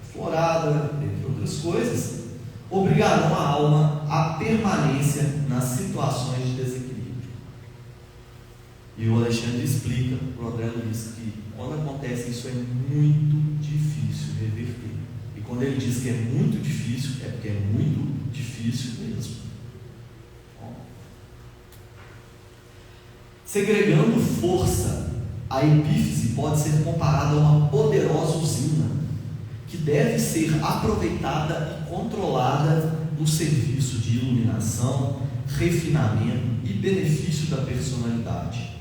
A: aflorada, entre outras coisas, obrigarão a alma à permanência nas situações de desequilíbrio. E o Alexandre explica para o André Luiz que quando acontece isso é muito difícil reverter. E quando ele diz que é muito difícil, é porque é muito difícil mesmo. Bom. Segregando força, a epífise pode ser comparada a uma poderosa usina que deve ser aproveitada e controlada no serviço de iluminação, refinamento e benefício da personalidade,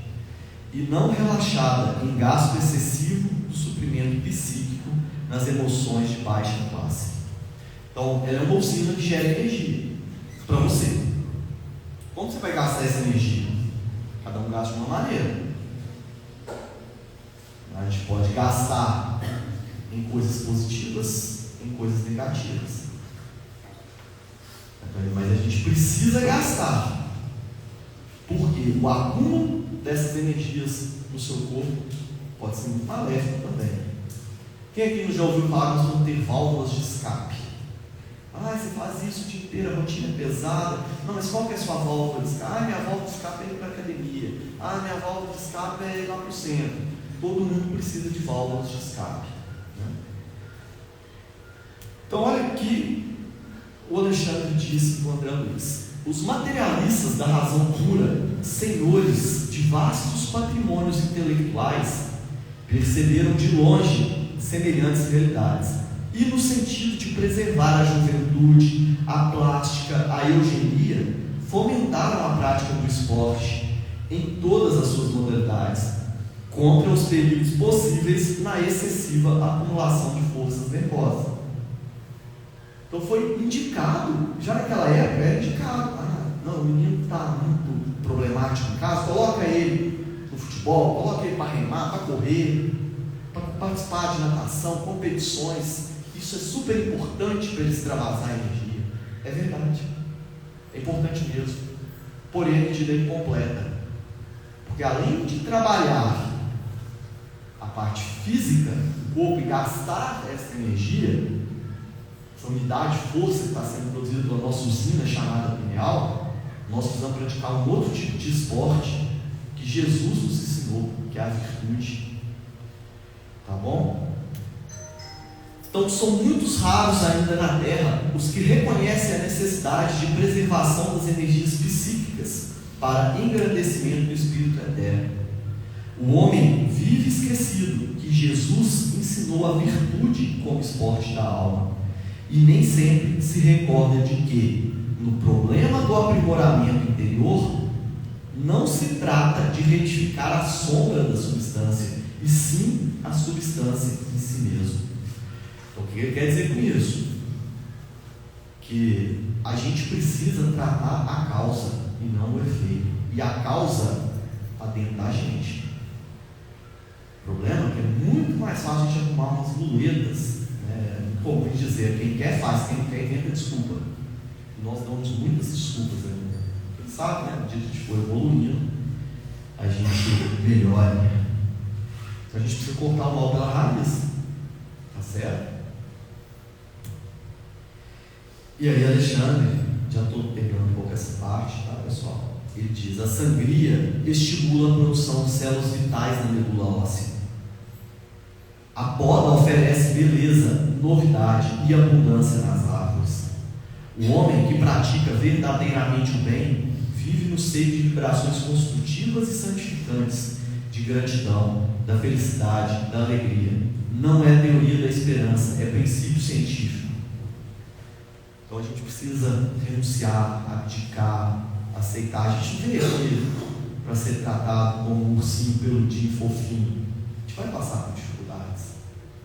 A: e não relaxada em gasto excessivo do suprimento psíquico nas emoções de baixa classe. Então, ela é uma usina que gera energia para você. Como você vai gastar essa energia? Cada um gasta de uma maneira. A gente pode gastar em coisas positivas, em coisas negativas. Mas a gente precisa gastar, porque o acúmulo dessas energias no seu corpo pode ser muito maléfico também. Quem aqui já ouviu falar que nós vamos ter válvulas de escape? Você faz isso o dia inteiro, a rotina é pesada. Não, mas qual que é a sua válvula de escape? Minha válvula de escape é ir para a academia. Minha válvula de escape é ir lá para o centro. Todo mundo precisa de válvulas de escape, né? Então olha aqui o Alexandre disse para o André Luiz: os materialistas da razão pura, senhores de vastos patrimônios intelectuais, perceberam de longe semelhantes realidades, e no sentido de preservar a juventude, a plástica, a eugenia, fomentaram a prática do esporte em todas as suas modalidades, contra os perigos possíveis na excessiva acumulação de forças nervosas. Então foi indicado, já naquela época era indicado, não, o menino está muito problemático em casa, coloca ele no futebol, coloca ele para remar, para correr, para participar de natação, competições. Isso é super importante para ele extravasar a energia. É verdade, é importante mesmo, porém a medida é incompleta, porque além de trabalhar a parte física do corpo e gastar essa energia, essa unidade de força que está sendo produzida pela nossa usina chamada pineal, nós precisamos praticar um outro tipo de esporte que Jesus nos ensinou, que é a virtude. Tá bom? Então são muitos raros ainda na Terra os que reconhecem a necessidade de preservação das energias psíquicas para engrandecimento do espírito eterno. O homem vive esquecido que Jesus ensinou a virtude como esporte da alma, e nem sempre se recorda de que, no problema do aprimoramento interior, não se trata de retificar a sombra da substância, e sim a substância em si mesmo. Então, o que ele quer dizer com isso? Que a gente precisa tratar a causa e não o efeito. E a causa está dentro da gente. O problema é que é muito mais fácil a gente arrumar umas muletas, né? Como dizer, quem quer faz, quem não quer inventa desculpa. E nós damos muitas desculpas ainda. Quem sabe, né? No dia que a gente for evoluindo, a gente melhora. Então a gente precisa cortar o mal pela raiz. Tá certo? E aí, Alexandre, já estou pegando um pouco essa parte, tá, pessoal? Ele diz: a sangria estimula a produção de células vitais na medula óssea. A poda oferece beleza, novidade e abundância nas árvores. O homem que pratica verdadeiramente o bem vive no seio de vibrações construtivas e santificantes, de gratidão, da felicidade, da alegria. Não é teoria da esperança, é princípio científico. Então a gente precisa renunciar, abdicar, aceitar. A gente veio aqui para ser tratado como um ursinho peludinho, fofinho. A gente vai passar por dificuldades.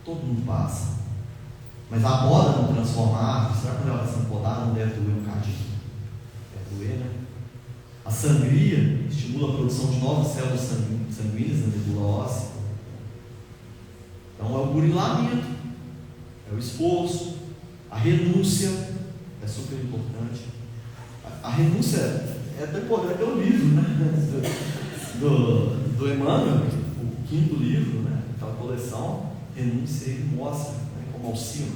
A: Todo mundo passa. Mas a poda não transforma a árvore. Será que quando ela está sendo podada não deve doer um cadinho? Deve doer, né? A sangria estimula a produção de novas células sanguíneas na medula óssea. Então é o burilamento, é o esforço, a renúncia é super importante. A renúncia é tão importante, é o livro, né? do Emmanuel, o 5º livro, né? Aquela coleção, Renúncia, ele mostra, né? Como Alcino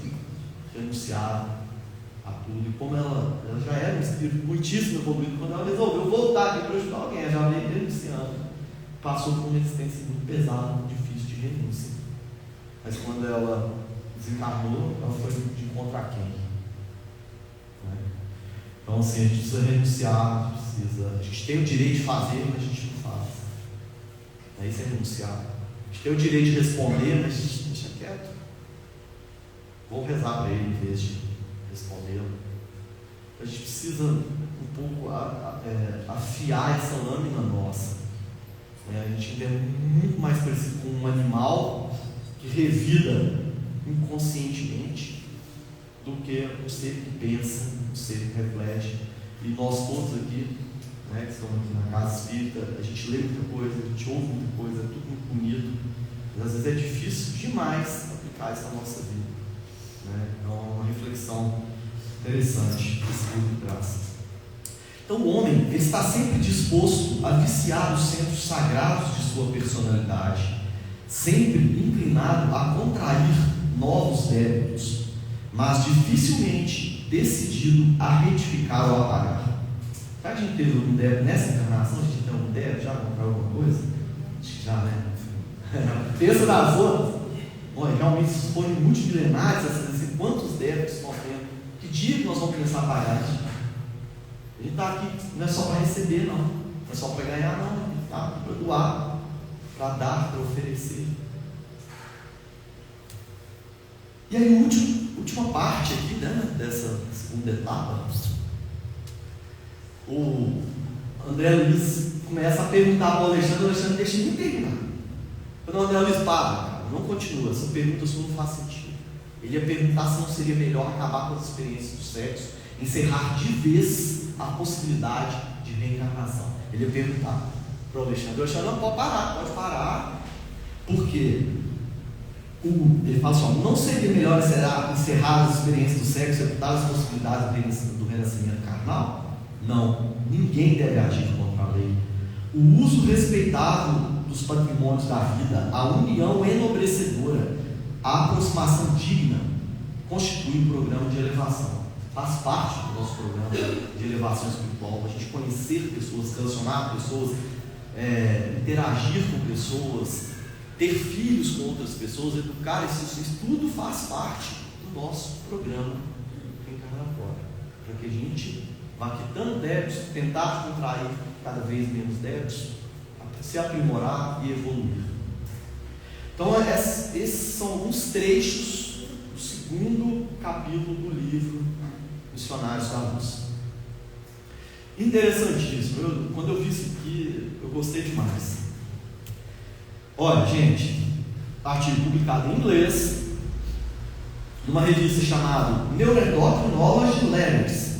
A: renunciar a tudo, e como ela já era um espírito muitíssimo evoluído, quando ela resolveu voltar aqui para ajudar alguém, ela já veio renunciando, passou por uma existência muito pesada, muito difícil de renúncia. Mas quando ela desencarnou, ela foi de encontro a quem? Né? Então, assim, a gente precisa renunciar, a gente tem o direito de fazer, mas a gente não faz. Isso é renunciar. A gente tem o direito de responder, mas a gente deixa quieto. Vou rezar para ele em vez de respondê-lo. A gente precisa um pouco afiar essa lâmina nossa. A gente é muito mais parecido com um animal que revida inconscientemente do que um ser que pensa, um ser que reflete. E nós todos aqui, né, que estamos aqui na casa espírita, a gente lê muita coisa, a gente ouve muita coisa, é tudo muito bonito, mas às vezes é difícil demais aplicar isso na nossa vida, né? Então é uma reflexão interessante que esse livro traz. Então o homem, ele está sempre disposto a viciar os centros sagrados de sua personalidade, sempre inclinado a contrair novos débitos, mas dificilmente decidido a retificar ou apagar. Será que a gente teve algum débito nessa encarnação? A gente tem algum débito? Já comprou alguma coisa? Acho que já, né? Pensa nas outras. Olha, realmente isso foram multimilenários, assim, quantos débitos nós temos? Que dia que nós vamos começar a pagar? A gente está aqui, não é só para receber, não. Não é só para ganhar, não. A gente está aqui para doar, para dar, para oferecer. E aí, a última parte aqui, né, dessa segunda etapa, o André Luiz começa a perguntar para o Alexandre, deixa ele terminar. Quando o André Luiz para, não continua, essa pergunta só não faz sentido. Ele ia perguntar se não seria melhor acabar com as experiências do sexo, encerrar de vez a possibilidade de reencarnação. Ele ia perguntar para o Alexandre não pode parar, porque ele fala assim: não seria melhor encerrar as experiências do sexo e evitar as possibilidades do renascimento carnal? Não, ninguém deve agir contra a lei. O uso respeitável dos patrimônios da vida, a união enobrecedora, a aproximação digna constitui um programa de elevação. Faz parte do nosso programa de elevação espiritual, a gente conhecer pessoas, relacionar com pessoas, interagir com pessoas, ter filhos com outras pessoas, educar isso tudo faz parte do nosso programa encarnatório, para que a gente vá quitando débitos, tentar contrair cada vez menos débitos, se aprimorar e evoluir. Então esses são alguns trechos do segundo capítulo do livro Missionários da Luz. Interessantíssimo. Quando eu vi isso aqui, eu gostei demais. Olha, gente, artigo publicado em inglês, numa revista chamada Neuroendocrinology Letters,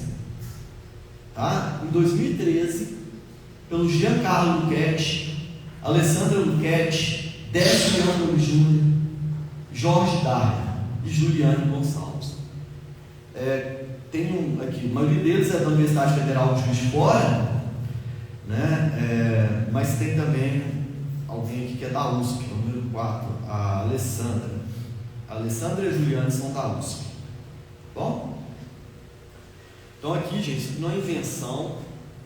A: tá? Em 2013, pelo Giancarlo Luchetti, Alessandra Luchetti, Décio Leandro Júnior, Jorge Darder e Juliane Gonçalves. Tem aqui, a maioria deles é da Universidade Federal de Juiz de Fora, né? Mas tem também alguém aqui que é da USP, o número 4, a Alessandra. A Alessandra e a Juliane são da USP. Bom? Então aqui, gente, isso não é invenção,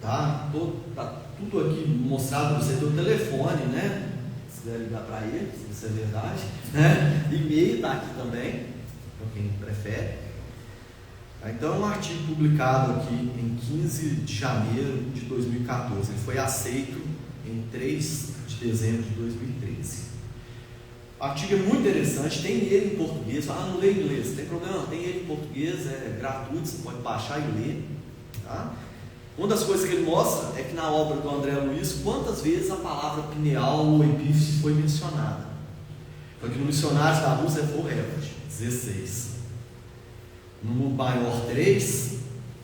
A: tá? Tá tudo aqui mostrado para você, tem o telefone, né? Se quiser ligar para ele, se isso é verdade, né? E-mail está aqui também, para quem prefere. Então é um artigo publicado aqui em 15 de janeiro de 2014. Ele foi aceito em 3 de dezembro de 2013. O artigo é muito interessante, tem ele em português. Não lê inglês, não tem problema, não. Tem ele em português, é gratuito, você pode baixar e ler, tá? Uma das coisas que ele mostra é que na obra do André Luiz, quantas vezes a palavra pineal ou epífise foi mencionada. Então aqui no Missionários da Luz é full report, 16. No mundo maior 3,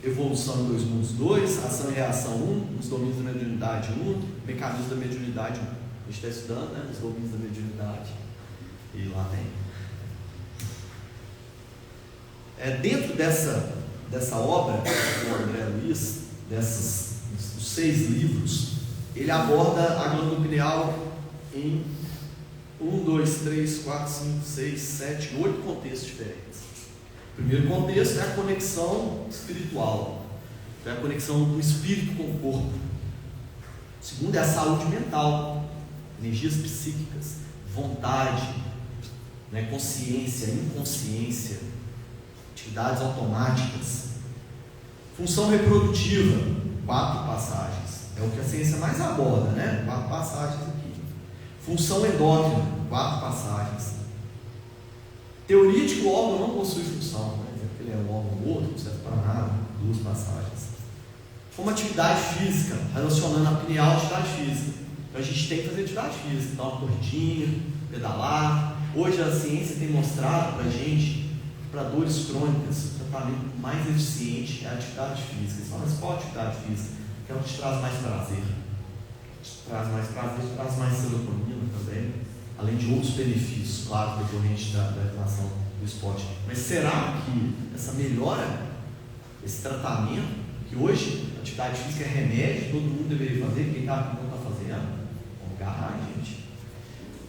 A: evolução em 2 mundos 2, ação e reação 1, os domínios da mediunidade 1, mecanismo da mediunidade 1. A gente está estudando, né, os domínios da mediunidade. E lá tem. Dentro dessa obra do André Luiz, os 6 livros, ele aborda a glândula pineal em 1, 2, 3, 4, 5, 6, 7, 8 contextos diferentes. O primeiro contexto é a conexão espiritual, é a conexão do espírito com o corpo. O segundo é a saúde mental, energias psíquicas, vontade, né, consciência, inconsciência, atividades automáticas. Função reprodutiva, 4 passagens, é o que a ciência mais aborda, né? 4 passagens aqui. Função endócrina, 4 passagens. Teoria de que o órgão não possui função, né? Ele é um órgão morto, não serve para nada, 2 passagens. Como atividade física, relacionando a pineal à atividade física. Então a gente tem que fazer atividade física, dar uma corridinha, pedalar. Hoje a ciência tem mostrado para a gente que para dores crônicas, o tratamento mais eficiente é a atividade física. Você fala, mas qual atividade física? Que é o que te traz mais prazer. Te traz mais serotonina também, além de outros benefícios, claro, decorrentes da relação do esporte. Mas será que essa melhora, esse tratamento, que hoje a atividade física é remédio, todo mundo deveria fazer, quem não está fazendo, vamos agarrar, gente.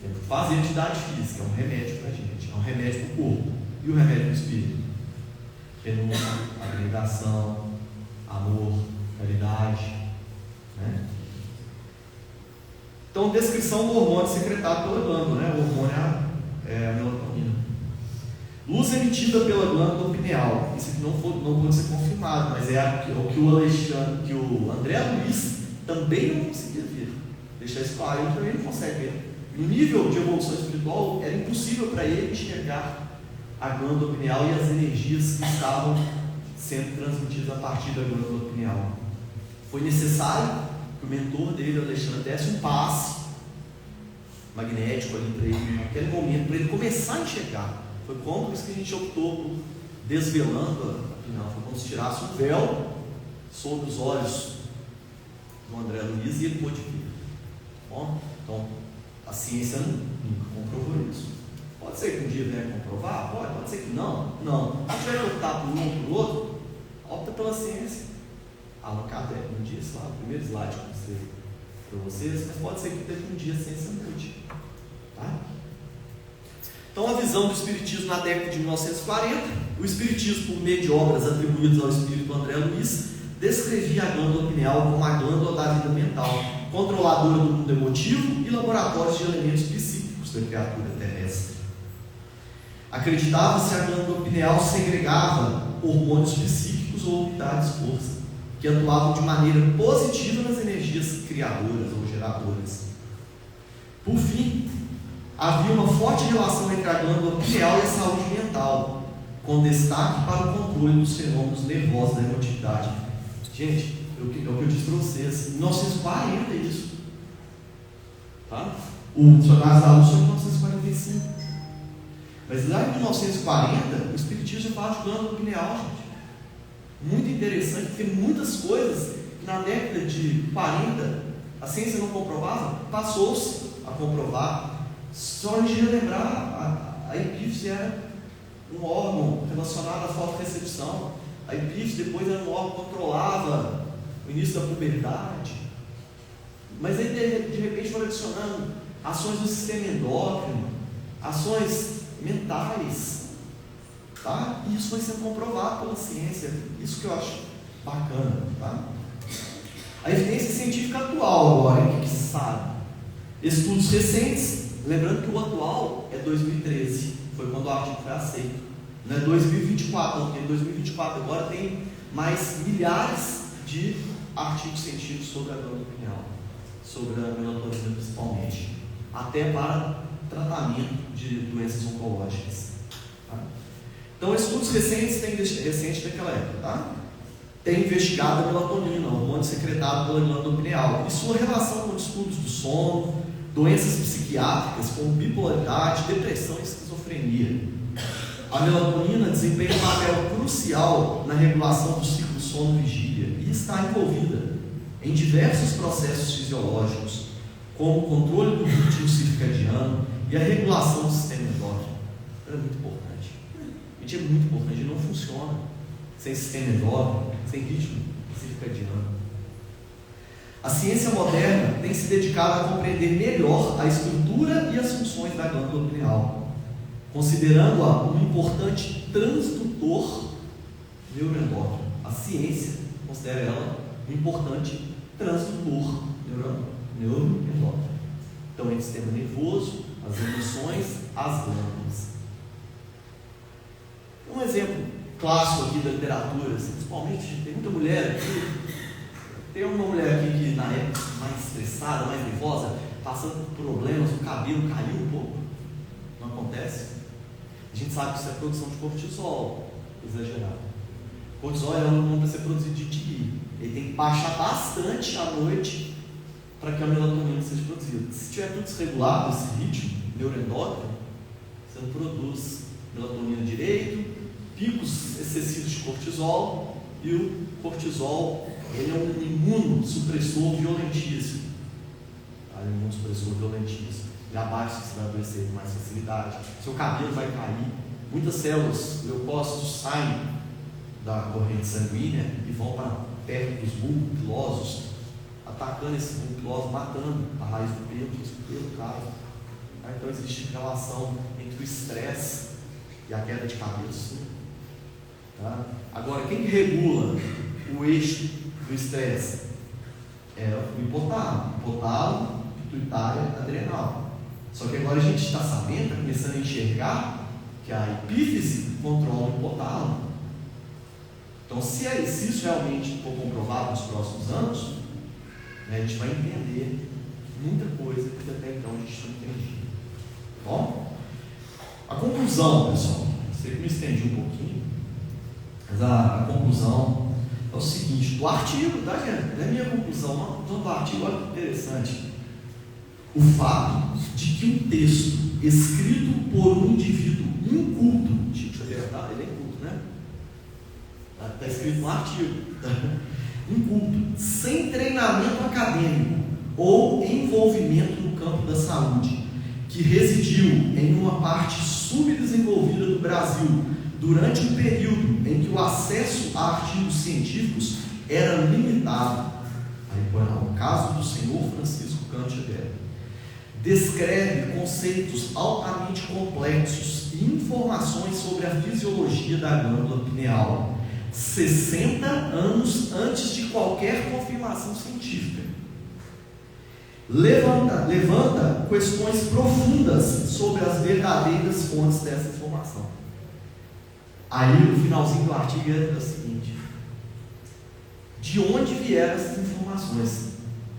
A: Tem que fazer atividade física, é um remédio para a gente, é um remédio para o corpo. E o remédio para o espírito? Renúncia, abnegação, amor, caridade, né? Então, descrição do hormônio secretado pela glândula, né? O hormônio é a melatonina. Luz emitida pela glândula pineal. Isso aqui não pode ser confirmado, mas é o que o André Luiz também não conseguia ver. Deixar isso claro, ele também não consegue ver. No nível de evolução espiritual, era impossível para ele enxergar a glândula pineal e as energias que estavam sendo transmitidas a partir da glândula pineal. Foi necessário que o mentor dele, Alexandre, desse um passe magnético ali para ele, naquele momento, para ele começar a enxergar. Foi como isso que a gente optou por desvelando a pineal. Foi como se tirasse um véu sobre os olhos do André Luiz e ele pôde ver. Bom, então, a ciência nunca comprovou isso. Pode ser que um dia venha comprovar? Pode ser que não. Se tiver que optar por um ou por outro, opta pela ciência. Allan Kardec não disse lá, o primeiro slide que eu mostrei para vocês, mas pode ser que daqui um dia a ciência mude. Tá? Então, a visão do Espiritismo na década de 1940, o Espiritismo, por meio de obras atribuídas ao espírito André Luiz, descrevia a glândula pineal como a glândula da vida mental, controladora do mundo emotivo e laboratório de elementos psíquicos da criatura terrestre. Acreditava-se que a glândula pineal segregava hormônios psíquicos ou unidades de força, que atuavam de maneira positiva nas energias criadoras ou geradoras. Por fim, havia uma forte relação entre a glândula pineal e a saúde mental, com destaque para o controle dos fenômenos nervosos da emotividade. Gente, é o que eu disse para vocês, em 1940 é isso. Tá? O Dicionário da Luz foi em 1945. Mas lá em 1940, o Espiritismo já fala de glândula pineal, gente. Muito interessante, porque muitas coisas que na década de 40 a ciência não comprovava, passou-se a comprovar. Só a gente relembrar, a epífise era um órgão relacionado à fotorrecepção. A epífise depois era um órgão que controlava o início da puberdade. Mas aí de repente foram adicionando ações do sistema endócrino, ações mentais, tá? E isso foi sendo comprovado pela ciência. Isso que eu acho bacana, tá? A evidência científica atual agora, o que se sabe? Estudos recentes, lembrando que o atual é 2013, foi quando o artigo foi aceito. Não é 2024, não, porque em 2024 agora tem mais milhares de artigos científicos sobre a glândula pineal, sobre a melatonina principalmente, até para tratamento de doenças oncológicas. Tá? Então, estudos recentes daquela época, tá? Tem investigado a melatonina, o hormônio secretado pela glândula pineal, e sua relação com distúrbios do sono, doenças psiquiátricas como bipolaridade, depressão e esquizofrenia. A melatonina desempenha um papel crucial na regulação do ciclo sono-vigília e está envolvida em diversos processos fisiológicos, como o controle do ritmo circadiano e a regulação do sistema endócrino. É muito importante. Gente, é muito importante, ele não funciona sem sistema endócrino, sem ritmo circadiano. A ciência moderna tem se dedicado a compreender melhor a estrutura e as funções da glândula pineal, considerando-a um importante transdutor neuroendócrino. A ciência considera ela um importante transdutor neuroendócrino. Então, é o sistema nervoso, as emoções, as glândulas. Um exemplo clássico aqui da literatura, principalmente, tem muita mulher aqui. Tem uma mulher aqui que na época mais estressada, mais nervosa, passando por problemas, o cabelo caiu um pouco. Não acontece? A gente sabe que isso é produção de cortisol exagerado. Cortisol é um hormônio para ser produzido de dia. Ele tem que baixar bastante à noite para que a melatonina seja produzida. Se tiver tudo desregulado, esse ritmo neuroendócrino, você não produz melatonina direito, picos excessivos de cortisol, e o cortisol ele é um imunossupressor violentíssimo. Imunossupressor violentíssimo. E abaixo você vai adoecer com mais facilidade. Seu cabelo vai cair. Muitas células, leucócitos, saem da corrente sanguínea e vão para perto dos bulbos pilosos, atacando esse bulbo piloso, matando a raiz do pelo, que esse pelo cai. Então existe relação entre o estresse e a queda de cabelo, sim. Tá? Agora, quem regula o eixo do estresse? É o hipotálamo, pituitária, adrenal. Só que agora a gente está sabendo, está começando a enxergar que a epífise controla o hipotálamo. Então, se isso realmente for comprovado nos próximos anos, né, a gente vai entender muita coisa que até então a gente não entendia. Tá bom? A conclusão, pessoal, sei que me estendi um pouquinho, mas a conclusão é o seguinte: do artigo, tá, gente? Não é minha conclusão, uma conclusão do artigo, olha que interessante. O fato de que um texto escrito por um indivíduo inculto, Chico Xavier, tá? Ele é inculto, né? Está escrito no artigo, inculto, sem treinamento acadêmico ou envolvimento no campo da saúde, que residiu em uma parte subdesenvolvida do Brasil durante um período em que o acesso a artigos científicos era limitado. Aí, o caso do senhor Francisco Cândido Xavier descreve conceitos altamente complexos e informações sobre a fisiologia da glândula pineal 60 anos antes de qualquer confirmação científica. Levanta questões profundas sobre as verdadeiras fontes dessa informação. Aí o finalzinho do artigo é o seguinte: de onde vieram essas informações?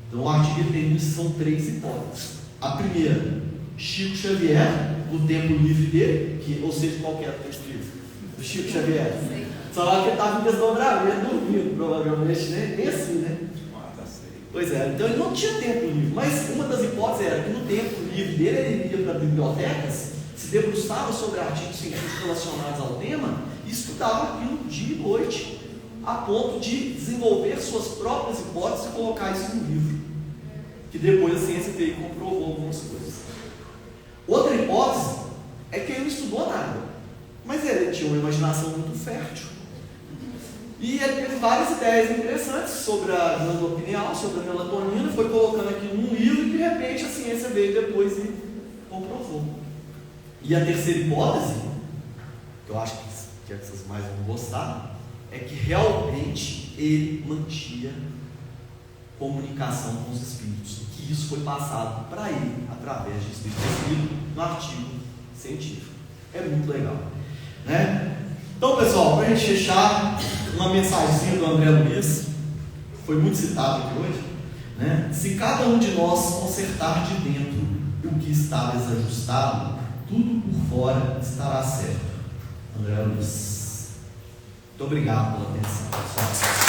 A: Então o artigo tem são 3 hipóteses. A primeira, Chico Xavier, no tempo livre dele, ou seja, qual que era o tempo livre? Do Chico Xavier. Só que ele estava em desdobramento, dormindo, provavelmente, né? Bem assim, né? Pois é, então ele não tinha tempo livre, mas uma das hipóteses era que no tempo livre dele ele ia para bibliotecas, se debruçava sobre artigos científicos relacionados ao tema e estudava aquilo dia e noite, a ponto de desenvolver suas próprias hipóteses e colocar isso no livro, que depois a ciência veio e comprovou algumas coisas. Outra hipótese é que ele não estudou nada, mas ele tinha uma imaginação muito fértil. E ele teve várias ideias interessantes sobre a glândula pineal, sobre a melatonina, foi colocando aquilo num livro e de repente a ciência veio depois e comprovou. E a terceira hipótese, que eu acho que vocês mais vão gostar, é que realmente ele mantinha comunicação com os espíritos, e que isso foi passado para ele através de espíritos escritos no artigo científico. É muito legal, né? Então, pessoal, para a gente fechar, uma mensagenzinha do André Luiz, foi muito citado aqui hoje, né? Se cada um de nós consertar de dentro o que está desajustado, tudo por fora estará certo. André Luiz. Muito obrigado pela atenção, pessoal.